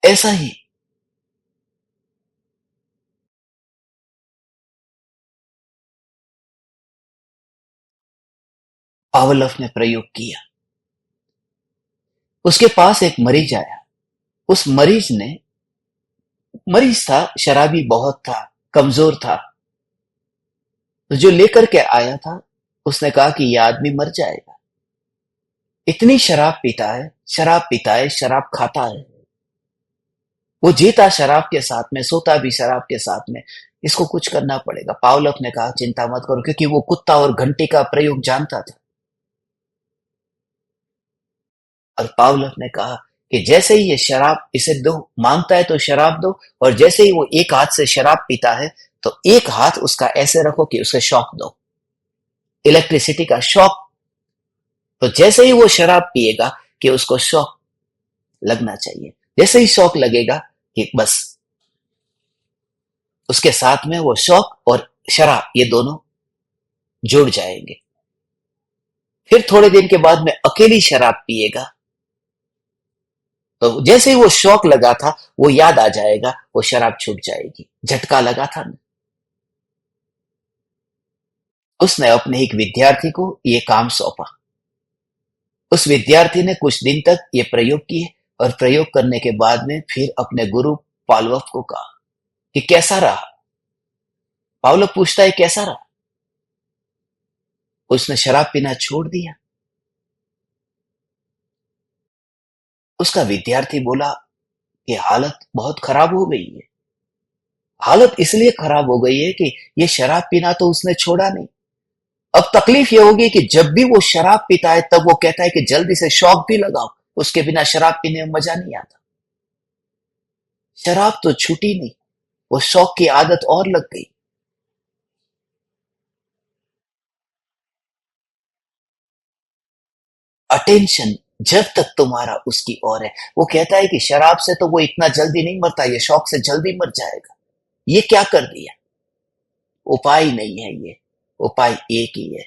ऐसा ही पावलोव ने प्रयोग किया। उसके पास एक मरीज आया। उस मरीज था, शराबी बहुत था, कमजोर था। तो जो लेकर के आया था, उसने कहा कि यह आदमी मर जाएगा। इतनी शराब पीता है, शराब पीता है, शराब खाता है। वो जीता शराब के साथ में, सोता भी शराब के साथ में। इसको कुछ करना पड़ेगा। पावलोव ने कहा चिंता मत करो, क्योंकि वो कुत्ता और घंटी का प्रयोग जानता था। और पावलोव ने कहा कि जैसे ही ये शराब इसे दो, मांगता है तो शराब दो, और जैसे ही वो एक हाथ से शराब पीता है तो एक हाथ उसका ऐसे रखो कि उसे शॉक दो, इलेक्ट्रिसिटी का शॉक। तो जैसे ही वो शराब पिएगा कि उसको शॉक लगना चाहिए। जैसे ही शॉक लगेगा कि बस उसके साथ में वो शॉक और शराब ये दोनों जुड़ जाएंगे। फिर थोड़े दिन के बाद में अकेली शराब पिएगा, तो जैसे ही वो शौक लगा था वो याद आ जाएगा, वो शराब छूट जाएगी। झटका लगा था ना। उसने अपने एक विद्यार्थी को ये काम सौंपा। उस विद्यार्थी ने कुछ दिन तक ये प्रयोग किए, और प्रयोग करने के बाद में फिर अपने गुरु पावलोव को कहा कि कैसा रहा। पावलोव पूछता है कैसा रहा। उसने शराब पीना छोड़ दिया। उसका विद्यार्थी बोला कि हालत बहुत खराब हो गई है। हालत इसलिए खराब हो गई है कि ये शराब पीना तो उसने छोड़ा नहीं। अब तकलीफ ये होगी कि जब भी वो शराब पीता है तब वो कहता है कि जल्दी से शॉक भी लगाओ, उसके बिना शराब पीने में मजा नहीं आता। शराब तो छूटी नहीं, वो शौक की आदत और लग गई। अटेंशन जब तक तुम्हारा उसकी ओर है, वो कहता है कि शराब से तो वो इतना जल्दी नहीं मरता, ये शौक से जल्दी मर जाएगा। ये क्या कर दिया। उपाय नहीं है ये, उपाय एक ही है।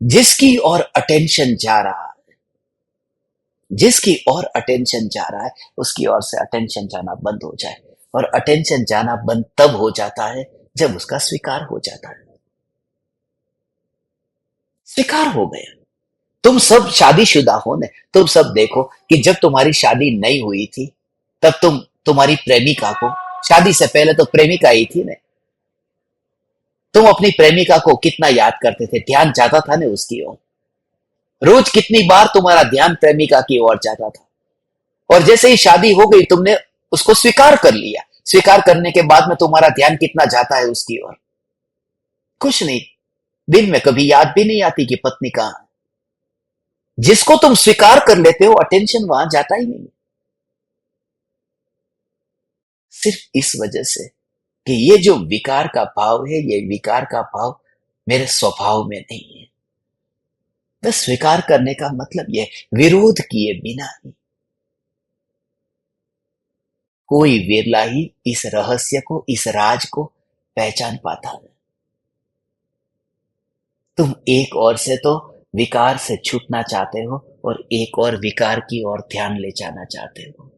जिसकी ओर अटेंशन जा रहा है, जिसकी ओर अटेंशन जा रहा है, उसकी ओर से अटेंशन जाना बंद हो जाए। और अटेंशन जाना बंद तब हो जाता है जब उसका स्वीकार हो जाता है। स्वीकार हो गया। तुम सब शादीशुदा हो ने, तुम सब देखो कि जब तुम्हारी शादी नहीं हुई थी, तब तुम्हारी प्रेमिका को, शादी से पहले तो प्रेमिका ही थी ने, तुम अपनी प्रेमिका को कितना याद करते थे, ध्यान जाता था ने उसकी ओर। रोज कितनी बार तुम्हारा ध्यान प्रेमिका की ओर जाता था। और जैसे ही शादी हो गई, तुमने उसको स्वीकार कर लिया। स्वीकार करने के बाद में तुम्हारा ध्यान कितना जाता है उसकी ओर। कुछ नहीं, दिन में कभी याद भी नहीं आती कि पत्नी कहां है। जिसको तुम स्वीकार कर लेते हो, अटेंशन वहां जाता ही नहीं। सिर्फ इस वजह से कि ये जो विकार का भाव है, ये विकार का भाव मेरे स्वभाव में नहीं है। तो स्वीकार करने का मतलब यह, विरोध किए बिना ही। कोई विरला ही इस रहस्य को, इस राज को पहचान पाता है। तुम एक ओर से तो विकार से छूटना चाहते हो, और एक और विकार की ओर ध्यान ले जाना चाहते हो।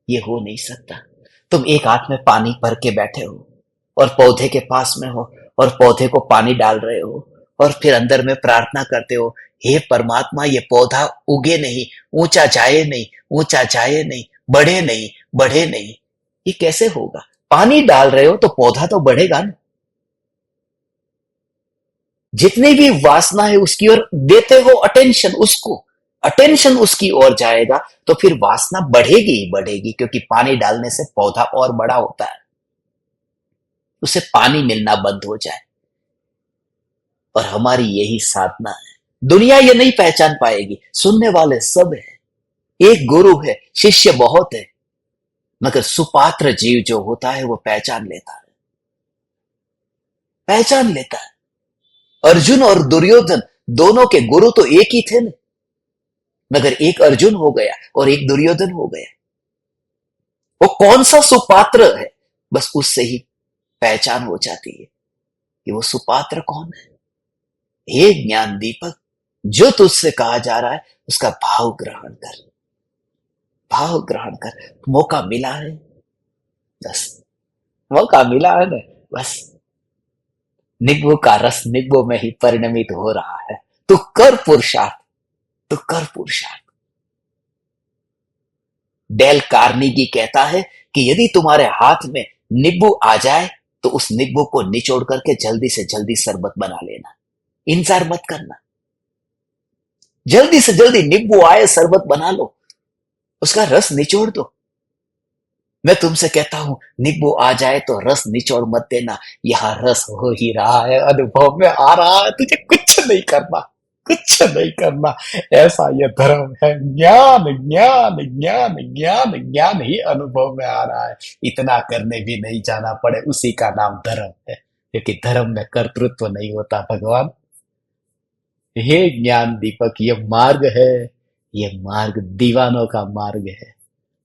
ये हो नहीं सकता। तुम एक हाथ में पानी भर के बैठे हो, और पौधे के पास में हो, और पौधे को पानी डाल रहे हो, और फिर अंदर में प्रार्थना करते हो, हे परमात्मा ये पौधा उगे नहीं, ऊंचा जाए नहीं, ऊंचा जाए नहीं, बढ़े नहीं, बढ़े नहीं। ये कैसे होगा। पानी डाल रहे हो तो पौधा तो बढ़ेगा ना। जितनी भी वासना है उसकी ओर देते हो अटेंशन, उसको अटेंशन उसकी ओर जाएगा, तो फिर वासना बढ़ेगी ही बढ़ेगी, क्योंकि पानी डालने से पौधा और बड़ा होता है। उसे पानी मिलना बंद हो जाए। और हमारी यही साधना है। दुनिया ये नहीं पहचान पाएगी, सुनने वाले सब है, एक गुरु है, शिष्य बहुत है, मगर सुपात्र जीव जो होता है वो पहचान लेता है, पहचान लेता है। अर्जुन और दुर्योधन दोनों के गुरु तो एक ही थे ना, मगर एक अर्जुन हो गया और एक दुर्योधन हो गया। वो कौन सा सुपात्र है, बस उससे ही पहचान हो जाती है कि वो सुपात्र कौन है। हे ज्ञान दीपक, जो तुझसे कहा जा रहा है उसका भाव ग्रहण कर, भाव ग्रहण कर। मौका मिला है, बस मौका मिला है ना, बस नींबू का रस नींबू में ही परिणमित हो रहा है। तू कर पुरुषार्थ, तू कर पुरुषार्थ। डेल कार्नेगी कहता है कि यदि तुम्हारे हाथ में नींबू आ जाए तो उस नींबू को निचोड़ करके जल्दी से जल्दी शरबत बना लेना, इंतजार मत करना। जल्दी से जल्दी नींबू आए शरबत बना लो, उसका रस निचोड़ दो। मैं तुमसे कहता हूं, नींबू आ जाए तो रस निचोड़ मत देना। यहां रस हो ही रहा है, अनुभव में आ रहा है, तुझे कुछ नहीं करना, कुछ नहीं करना। ऐसा ये धर्म है, ज्ञान ज्ञान ज्ञान ज्ञान ज्ञान ही अनुभव में आ रहा है। इतना करने भी नहीं जाना पड़े, उसी का नाम धर्म है, क्योंकि धर्म में कर्तृत्व नहीं होता भगवान। हे ज्ञान दीपक, ये मार्ग है, ये मार्ग दीवानों का मार्ग है।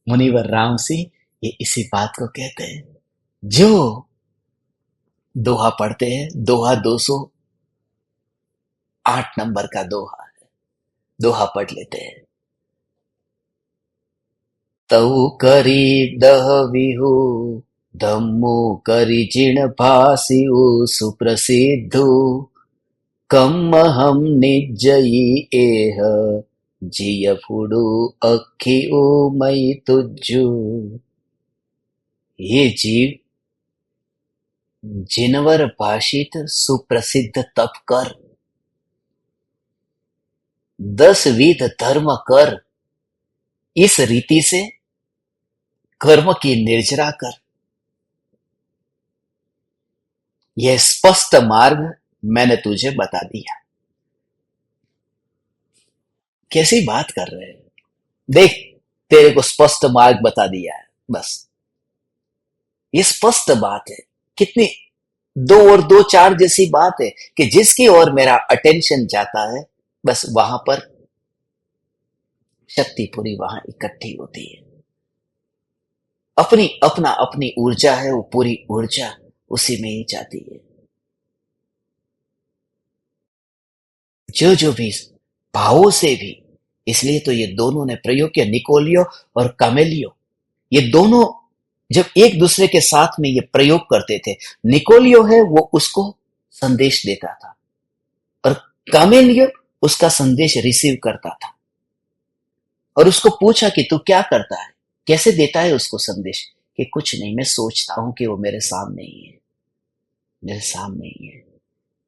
मुनिवर राम सिंह ये इसी बात को कहते हैं। जो दोहा पढ़ते हैं, दोहा 208 नंबर का दोहा है, दोहा पढ़ लेते हैं। तऊ करी दह विहु, धम्मु करी जिण भासिउ सुप्रसिद्धु, कम हम निजई एह, जिय फुडु अखी मई तुज्जु। ये जीव जिनवर भाषित सुप्रसिद्ध तप कर, 10 विध धर्म कर, इस रीति से कर्म की निर्जरा कर। यह स्पष्ट मार्ग मैंने तुझे बता दिया। कैसी बात कर रहे हैं, देख तेरे को स्पष्ट मार्ग बता दिया है, बस ये स्पष्ट बात है। कितनी 2 और 2 4 जैसी बात है कि जिसकी ओर मेरा अटेंशन जाता है, बस वहां पर शक्ति पूरी वहां इकट्ठी होती है। अपनी ऊर्जा है, वो पूरी ऊर्जा उसी में ही जाती है। जो जो भी भावों से भी, इसलिए तो ये दोनों ने प्रयोग किया, निकोलियो और कामेलियो। ये दोनों जब एक दूसरे के साथ में ये प्रयोग करते थे, निकोलियो है वो उसको संदेश देता था और कामेलियो उसका संदेश रिसीव करता था। और उसको पूछा कि तू क्या करता है, कैसे देता है उसको संदेश, कि कुछ नहीं, मैं सोचता हूं कि वो मेरे सामने ही है, मेरे सामने ही है,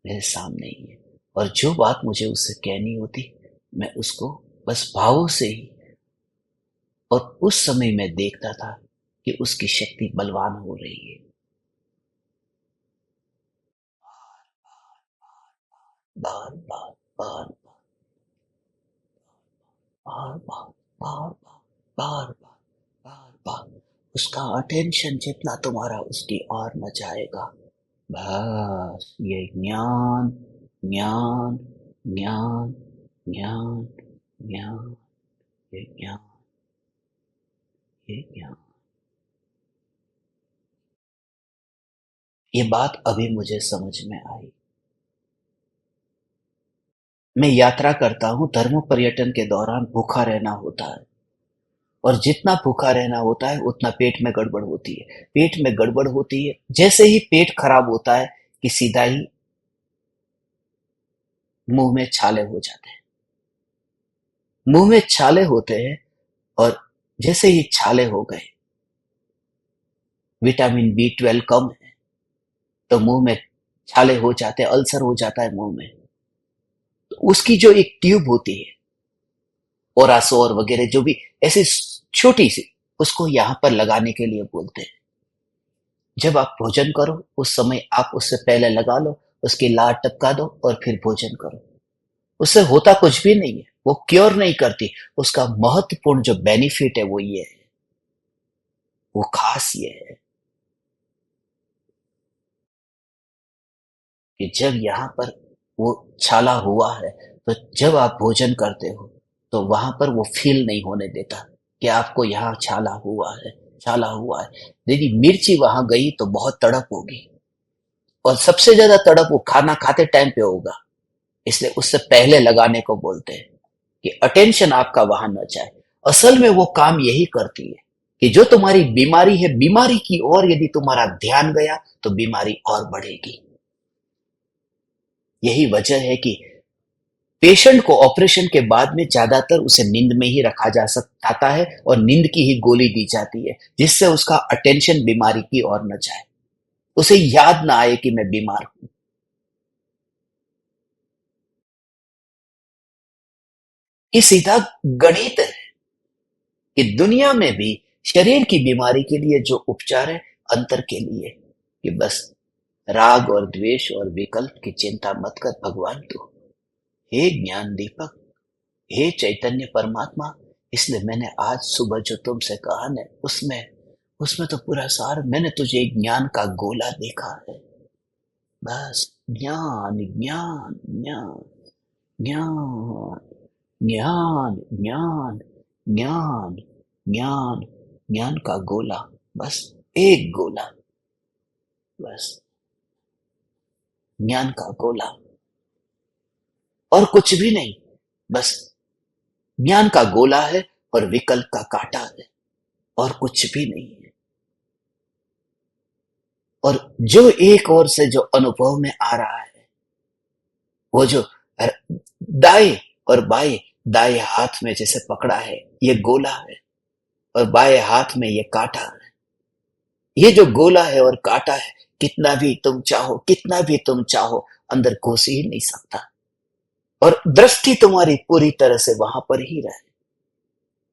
मेरे सामने ही है। और जो बात मुझे उससे कहनी होती, मैं उसको बस भावों से ही, और उस समय मैं देखता था कि उसकी शक्ति बलवान हो रही है। बार बार बार बार बार बार बार बार बार बार उसका अटेंशन जितना तुम्हारा उसकी ओर न जाएगा, बस ये ज्ञान ज्ञान ज्ञान ज्ञान ज्ञान, ये ज्ञान, ये ज्ञान। ये बात अभी मुझे समझ में आई। मैं यात्रा करता हूं, धर्म पर्यटन के दौरान भूखा रहना होता है, और जितना भूखा रहना होता है उतना पेट में गड़बड़ होती है, पेट में गड़बड़ होती है। जैसे ही पेट खराब होता है कि सीधा ही मुंह में छाले हो जाते हैं, मुंह में छाले होते हैं। और जैसे ही छाले हो गए, विटामिन B12 कम है तो मुंह में छाले हो जाते हैं, अल्सर हो जाता है मुंह में। तो उसकी जो एक ट्यूब होती है, ओरासोर वगैरह जो भी ऐसी छोटी सी, उसको यहां पर लगाने के लिए बोलते हैं। जब आप भोजन करो उस समय आप उससे पहले लगा लो, उसकी लार टपका दो और फिर भोजन करो। उससे होता कुछ भी नहीं है, वो क्योर नहीं करती। उसका महत्वपूर्ण जो बेनिफिट है वो ये है, वो खास ये है कि जब यहां पर वो छाला हुआ है, तो जब आप भोजन करते हो तो वहां पर वो फील नहीं होने देता कि आपको यहाँ छाला हुआ है, छाला हुआ है। यदि मिर्ची वहां गई तो बहुत तड़प होगी, और सबसे ज्यादा तड़प वो खाना खाते टाइम पे होगा। इसलिए उससे पहले लगाने को बोलते हैं कि अटेंशन आपका वहां न जाए। असल में वो काम यही करती है कि जो तुम्हारी बीमारी है, बीमारी की ओर यदि तुम्हारा ध्यान गया तो बीमारी और बढ़ेगी। यही वजह है कि पेशेंट को ऑपरेशन के बाद में ज्यादातर उसे नींद में ही रखा जा सकता है और नींद की ही गोली दी जाती है, जिससे उसका अटेंशन बीमारी की ओर न जाए, उसे याद ना आए कि मैं बीमार हूं। ये सीधा गणित है कि दुनिया में भी शरीर की बीमारी के लिए जो उपचार है, अंतर के लिए कि बस राग और द्वेष और विकल्प की चिंता मत कर भगवान तू। हे ज्ञान दीपक, हे चैतन्य परमात्मा, इसलिए मैंने आज सुबह जो तुमसे कहा न, उसमें उसमें तो पूरा सार, मैंने तुझे ज्ञान का गोला देखा है। बस ज्ञान ज्ञान ज्ञान ज्ञान ज्ञान ज्ञान ज्ञान ज्ञान ज्ञान का गोला, बस एक गोला, बस ज्ञान का गोला और कुछ भी नहीं। बस ज्ञान का गोला है और विकल्प का कांटा है और कुछ भी नहीं है। और जो एक ओर से जो अनुभव में आ रहा है, वो जो दाएं और बाएं, दाएं हाथ में जैसे पकड़ा है ये गोला है और बाएं हाथ में ये कांटा है। ये जो गोला है और कांटा है, कितना भी तुम चाहो, कितना भी तुम चाहो, अंदर घुस ही नहीं सकता और दृष्टि तुम्हारी पूरी तरह से वहां पर ही रहे।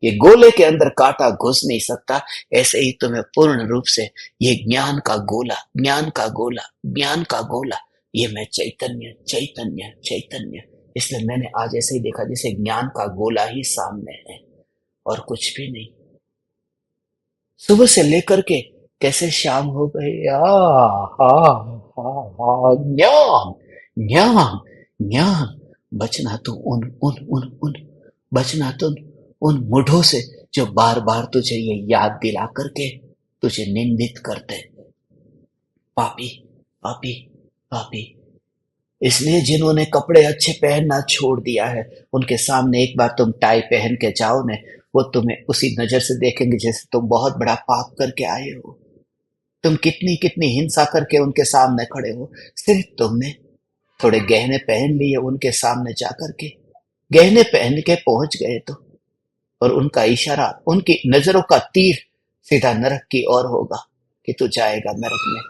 ये गोले के अंदर कांटा घुस नहीं सकता, ऐसे ही तुम्हें पूर्ण रूप से ये ज्ञान का गोला, ज्ञान का गोला, ज्ञान का गोला, ये मैं चैतन्य चैतन्य चैतन्य। इसलिए मैंने आज ऐसे ही देखा जैसे ज्ञान का गोला ही सामने है और कुछ भी नहीं। सुबह से लेकर के कैसे शाम हो गई, ज्ञान ज्ञान ज्ञान। बचना तो उन उन उन उन बचना तो उन मूढ़ों से जो बार बार तुझे ये याद दिला करके तुझे निंदित करते, पापी पापी पापी। इसलिए जिन्होंने कपड़े अच्छे पहनना छोड़ दिया है, उनके सामने एक बार तुम टाई पहन के जाओ ने, वो तुम्हें उसी नजर से देखेंगे जैसे तुम बहुत बड़ा पाप करके आए हो। तुम कितनी कितनी हिंसा करके उनके सामने खड़े हो, सिर्फ तुमने थोड़े गहने पहन लिए उनके सामने जाकर के, गहने पहन के पहुंच गए तो, और उनका इशारा, उनकी नजरों का तीर सीधा नरक की ओर होगा कि तू जाएगा नरक में।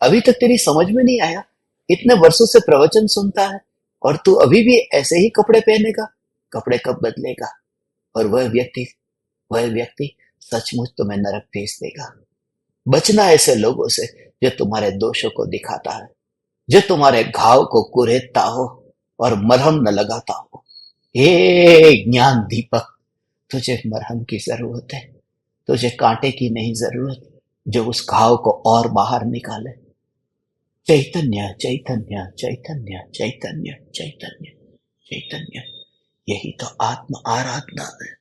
अभी तक तेरी समझ में नहीं आया? इतने वर्षों से प्रवचन सुनता है और तू अभी भी ऐसे ही कपड़े पहनेगा? कपड़े कब बदलेगा? और वह व्यक्ति सचमुच तुम्हें नरक भेज देगा। बचना ऐसे लोगों से जो तुम्हारे दोषों को दिखाता है, जो तुम्हारे घाव को कुरेदता हो और मरहम न लगाता हो। हे ज्ञान दीपक, तुझे मरहम की जरूरत है, तुझे कांटे की नहीं जरूरत जो उस घाव को और बाहर निकाले। चैतन्य चैतन्य चैतन्य चैतन्य चैतन्य चैतन्य, यही तो आत्म आराधना है,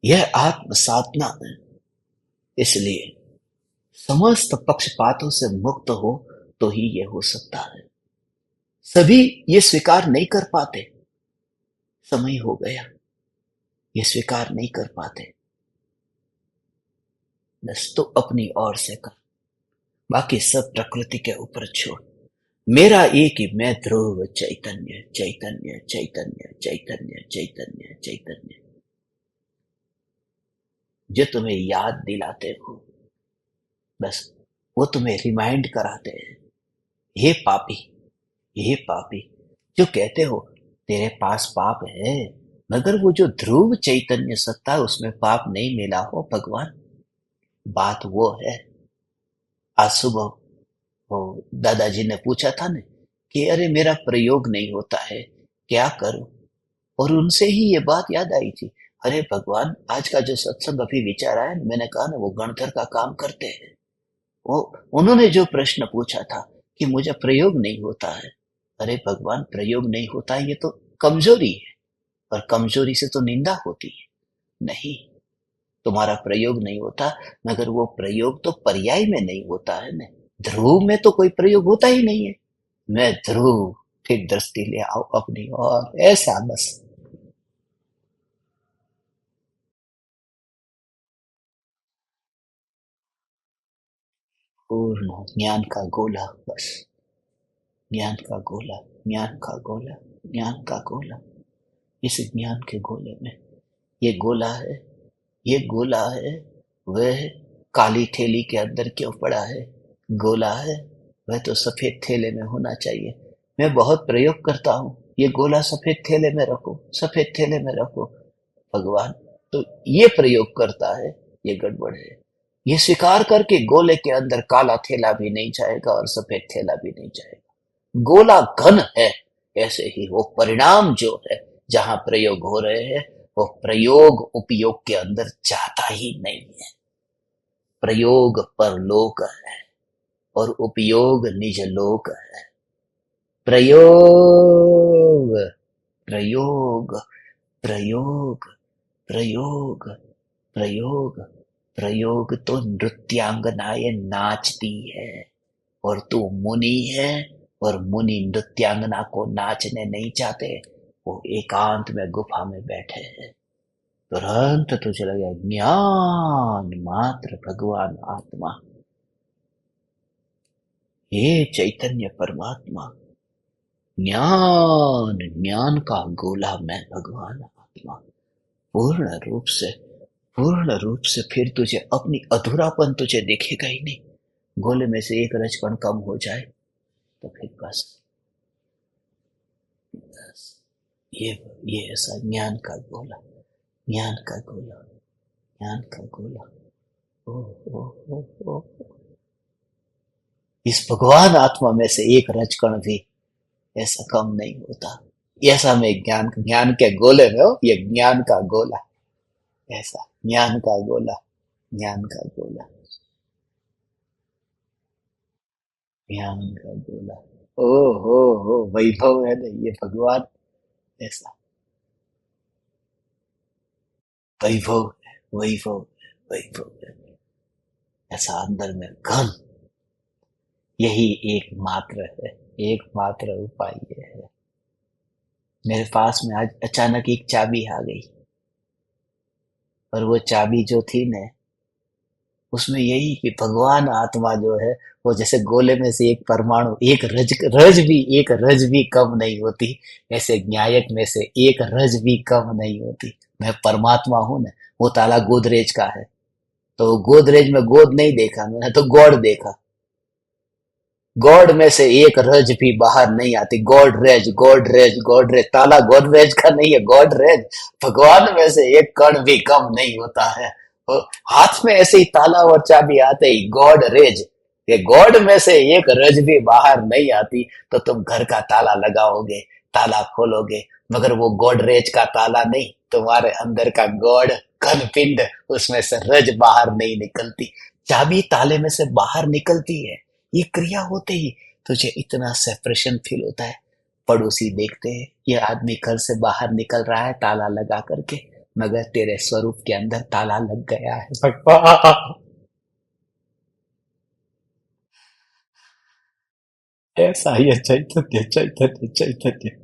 यह आत्म साधना है। इसलिए समस्त पक्षपातों से मुक्त हो तो ही यह हो सकता है। सभी ये स्वीकार नहीं कर पाते, समय हो गया, ये स्वीकार नहीं कर पाते। बस तो अपनी ओर से कर, बाकी सब प्रकृति के ऊपर छोड़। मेरा एक ही मैं ध्रुव चैतन्य चैतन्य चैतन्य चैतन्य चैतन्य चैतन्य, जो तुम्हें याद दिलाते हो, बस वो तुम्हें रिमाइंड कराते हैं। हे पापी, हे पापी, जो कहते हो तेरे पास पाप है, मगर वो जो ध्रुव चैतन्य सत्ता है उसमें पाप नहीं मिला हो भगवान। बात वो है, आज सुबह वो दादाजी ने पूछा था ना कि अरे मेरा प्रयोग नहीं होता है, क्या करूं? और उनसे ही ये बात याद आई थी। अरे भगवान, आज का जो सत्संग अभी विचार आया, मैंने कहा ना वो गणधर का काम करते हैं। वो उन्होंने जो प्रश्न पूछा था कि मुझे प्रयोग नहीं होता है, अरे भगवान, प्रयोग नहीं होता है ये तो कमजोरी है, और कमजोरी से तो निंदा होती है। नहीं, तुम्हारा प्रयोग नहीं होता, मगर वो प्रयोग तो पर्याय में नहीं होता है ना। ध्रुव में तो कोई प्रयोग होता ही नहीं है। मैं ध्रुव, फिर दृष्टि ले आओ अपनी और, ऐसा बस। पूर्ण ज्ञान का गोला, बस। ज्ञान का गोला, ज्ञान का गोला, ज्ञान का गोला। इस ज्ञान के गोले में, ये गोला है, ये गोला है, वह काली थैली के अंदर क्यों पड़ा है? गोला है, वह तो सफेद थैले में होना चाहिए। मैं बहुत प्रयोग करता हूँ, ये गोला सफेद थैले में रखो, सफेद थैले में रखो। भगवान तो ये प्रयोग करता है, ये गड़बड़ है। ये स्वीकार करके गोले के अंदर काला थैला भी नहीं जाएगा और सफेद थैला भी नहीं जाएगा। गोला घन है। ऐसे ही वो परिणाम जो है, जहां प्रयोग हो रहे हैं, वो प्रयोग उपयोग के अंदर जाता ही नहीं है। प्रयोग परलोक है और उपयोग निज लोक है। प्रयोग, प्रयोग, प्रयोग, प्रयोग, प्रयोग, प्रयोग तो नृत्यांगनाएं नाचती है, और तू मुनि है, और मुनि नृत्यांगना को नाचने नहीं चाहते। वो एकांत में गुफा में बैठे हैं। तुरंत तुझे लगे ज्ञान मात्र भगवान आत्मा, ये चैतन्य परमात्मा, ज्ञान, ज्ञान का गोला मैं भगवान आत्मा। पूर्ण रूप से, पूर्ण रूप से फिर तुझे अपनी अधूरापन तुझे दिखेगा ही नहीं। गोले में से एक रजकण कम हो जाए तो फिर बस, बस। ये ये ऐसा ज्ञान का गोला, ज्ञान का गोला, ज्ञान का गोला। ओ, ओ, ओ, ओ। इस भगवान आत्मा में से एक रजकण भी ऐसा कम नहीं होता। ऐसा में ज्ञान, ज्ञान के गोले में हो, ये ज्ञान का गोला, ऐसा ज्ञान का गोला, ज्ञान का गोला, ज्ञान का गोला। ओ हो, वैभव है ना ये भगवान, ऐसा वैभव है, वैभव है, वैभव है। ऐसा अंदर में घन, यही एकमात्र है, एकमात्र उपाय ये है। मेरे पास में आज अचानक एक चाबी आ गई, और वो चाबी जो थी ना, उसमें यही कि भगवान आत्मा जो है, वो जैसे गोले में से एक परमाणु, एक रज, एक रज भी कम नहीं होती, ऐसे न्यायक में से एक रज भी कम नहीं होती। मैं परमात्मा हूं ना। वो ताला गोदरेज का है, तो गोदरेज में गोद नहीं देखा मैंने, तो गॉड देखा। गॉड में से एक रज भी बाहर नहीं आती। God raise, God raise, God raise, ताला गॉड रेज का नहीं है, गॉड रेज। भगवान में से एक कण भी कम नहीं होता है। वो हाथ में ऐसे ही ताला और चाबी आते ही गॉड रेज, ये गॉड में से एक रज भी बाहर नहीं आती, तो तुम घर का ताला लगाओगे, ताला खोलोगे, मगर वो गॉड रेज का ताला नहीं, तुम्हारे अंदर का गॉड घन पिंड, उसमें से रज बाहर नहीं निकलती। चाबी ताले में से बाहर निकलती है। ये क्रिया होते ही तुझे इतना सेपरेशन फील होता है। पड़ोसी देखते हैं, ये आदमी घर से बाहर निकल रहा है ताला लगा करके, मगर तेरे स्वरूप के अंदर ताला लग गया है भगवान। ऐसा ही है चैतन्य, चैतन्य, चैतन्य,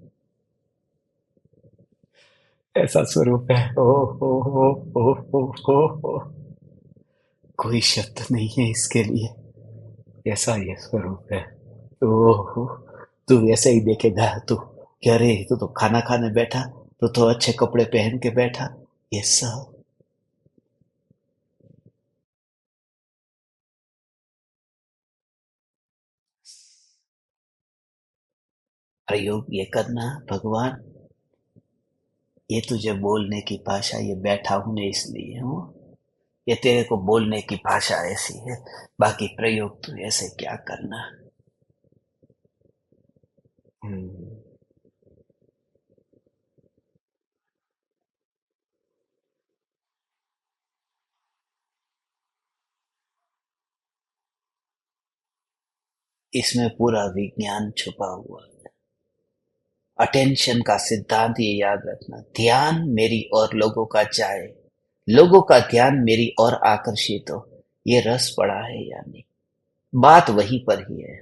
ऐसा स्वरूप है। ओ हो हो हो हो हो हो। कोई शब्द नहीं है इसके लिए, ऐसा ये स्वरूप है। ओहो, तू ऐसे ही देखेगा तू, कि अरे तू तो खाना खाने बैठा, तू तो अच्छे कपड़े पहन के बैठा, ये सब प्रयोग ये करना। भगवान, ये तुझे बोलने की भाषा, ये बैठा हूं ने इसलिए हूँ, ये तेरे को बोलने की भाषा ऐसी है, बाकी प्रयोग तू ऐसे क्या करना। हम्म, इसमें पूरा विज्ञान छुपा हुआ है। अटेंशन का सिद्धांत ये याद रखना, ध्यान मेरी और लोगों का जाए, लोगों का ध्यान मेरी ओर आकर्षित हो, ये रस पड़ा है या नहीं, बात वहीं पर ही है।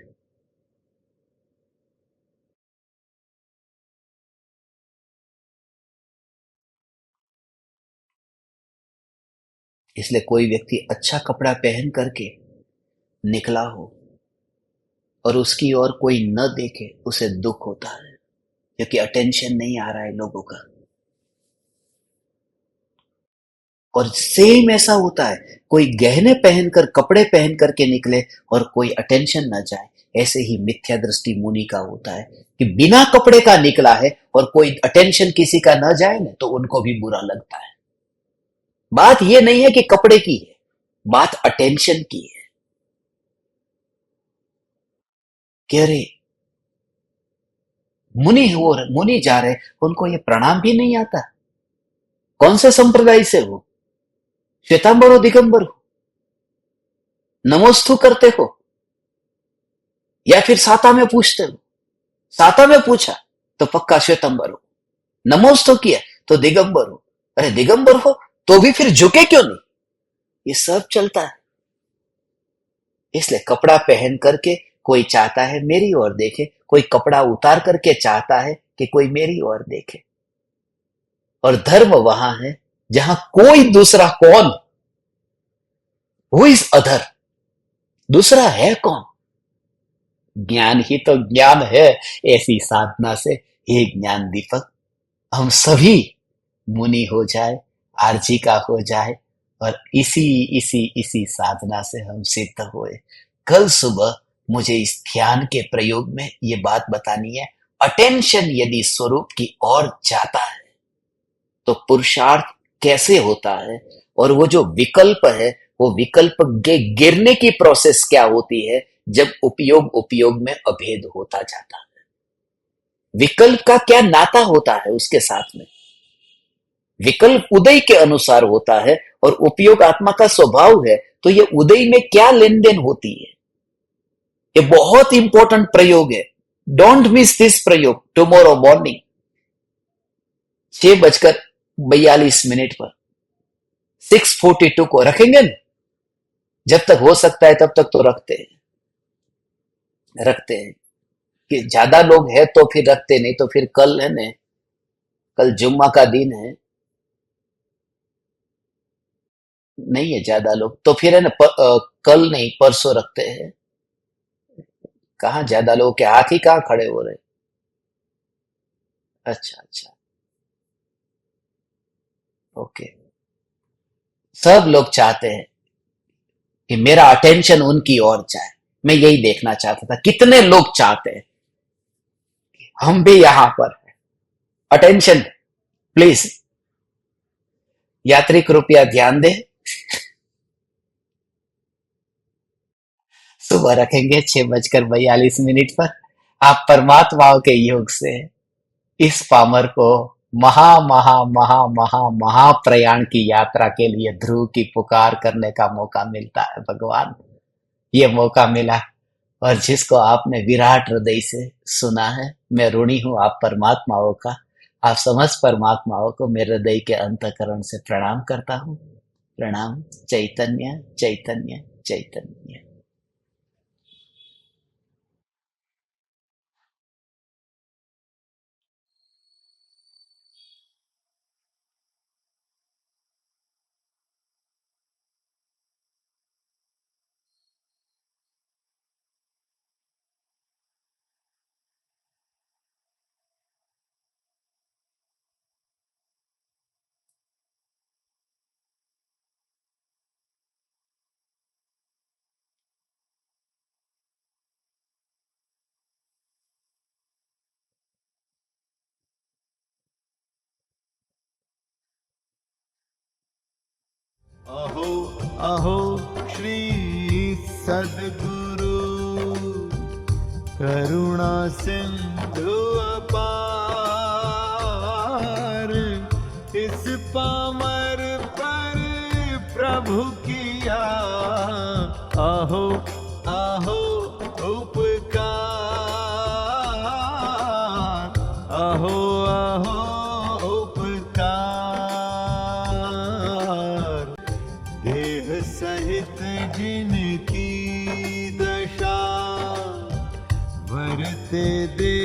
इसलिए कोई व्यक्ति अच्छा कपड़ा पहन करके निकला हो और उसकी ओर कोई न देखे, उसे दुख होता है, क्योंकि अटेंशन नहीं आ रहा है लोगों का। और सेम ऐसा होता है, कोई गहने पहनकर, कपड़े पहन करके निकले और कोई अटेंशन न जाए, ऐसे ही मिथ्या दृष्टि मुनि का होता है कि बिना कपड़े का निकला है और कोई अटेंशन किसी का न जाए ना, तो उनको भी बुरा लगता है। बात यह नहीं है कि कपड़े की है, बात अटेंशन की है कि अरे मुनि जा रहे, उनको ये प्रणाम भी नहीं आता। कौन से संप्रदाय से हो? श्वेतांबर हो, दिगंबर हो? नमोस्तु करते हो या फिर साता में पूछते हो? साता में पूछा तो पक्का श्वेतांबर हो, नमोस्तु किया तो दिगंबर हो। अरे दिगंबर हो तो भी फिर झुके क्यों नहीं? ये सब चलता है। इसलिए कपड़ा पहन करके कोई चाहता है मेरी ओर देखे, कोई कपड़ा उतार करके चाहता है कि कोई मेरी ओर देखे। और धर्म वहां है जहां कोई दूसरा कौन, हु इज अदर, दूसरा है कौन? ज्ञान ही तो ज्ञान है। ऐसी साधना से हे ज्ञान दीपक हम सभी मुनि हो जाए, आरजी का हो जाए, और इसी इसी इसी साधना से हम सिद्ध होए। कल सुबह मुझे इस ध्यान के प्रयोग में ये बात बतानी है। अटेंशन यदि स्वरूप की ओर जाता है तो पुरुषार्थ कैसे होता है, और वो जो विकल्प है, वो विकल्प के गिरने की प्रोसेस क्या होती है जब उपयोग उपयोग में अभेद होता जाता है। विकल्प का क्या नाता होता है उसके साथ में। विकल्प उदय के अनुसार होता है और उपयोग आत्मा का स्वभाव है, तो ये उदय में क्या लेन देन होती है, ये बहुत इंपॉर्टेंट प्रयोग है। डोंट मिस दिस प्रयोग। टुमारो मॉर्निंग 6:42 पर 6:42 को रखेंगे ना, जब तक हो सकता है तब तक तो रखते हैं कि ज्यादा लोग हैं तो फिर रखते, नहीं तो फिर कल है ना, कल जुम्मा का दिन है, नहीं है ज्यादा लोग तो फिर है ना कल नहीं परसों रखते हैं। कहाँ ज्यादा लोग के हाथ ही कहाँ खड़े हो रहे। अच्छा अच्छा, ओके। सब लोग चाहते हैं कि मेरा अटेंशन उनकी ओर जाए। मैं यही देखना चाहता था, कितने लोग चाहते हैं हम भी यहां पर अटेंशन। प्लीज यात्री कृपया ध्यान दें। सुबह रखेंगे 6:42 पर। आप परमात्माओं के योग से इस पामर को महा महा महा महा महा प्रयाण की यात्रा के लिए ध्रुव की पुकार करने का मौका मिलता है। भगवान ये मौका मिला, और जिसको आपने विराट हृदय से सुना है, मैं ऋणी हूं आप परमात्माओं का। आप समस्त परमात्माओं को मेरे हृदय के अंतःकरण से प्रणाम करता हूं। प्रणाम। चैतन्य चैतन्य चैतन्य। अहो अहो श्री सद्गुरु करुणा सिंधु अपार, इस पामर पर प्रभु किया अहो अहो उपकार, अहो अहो उपकार। देह सहित जिनकी दशा, वरते दे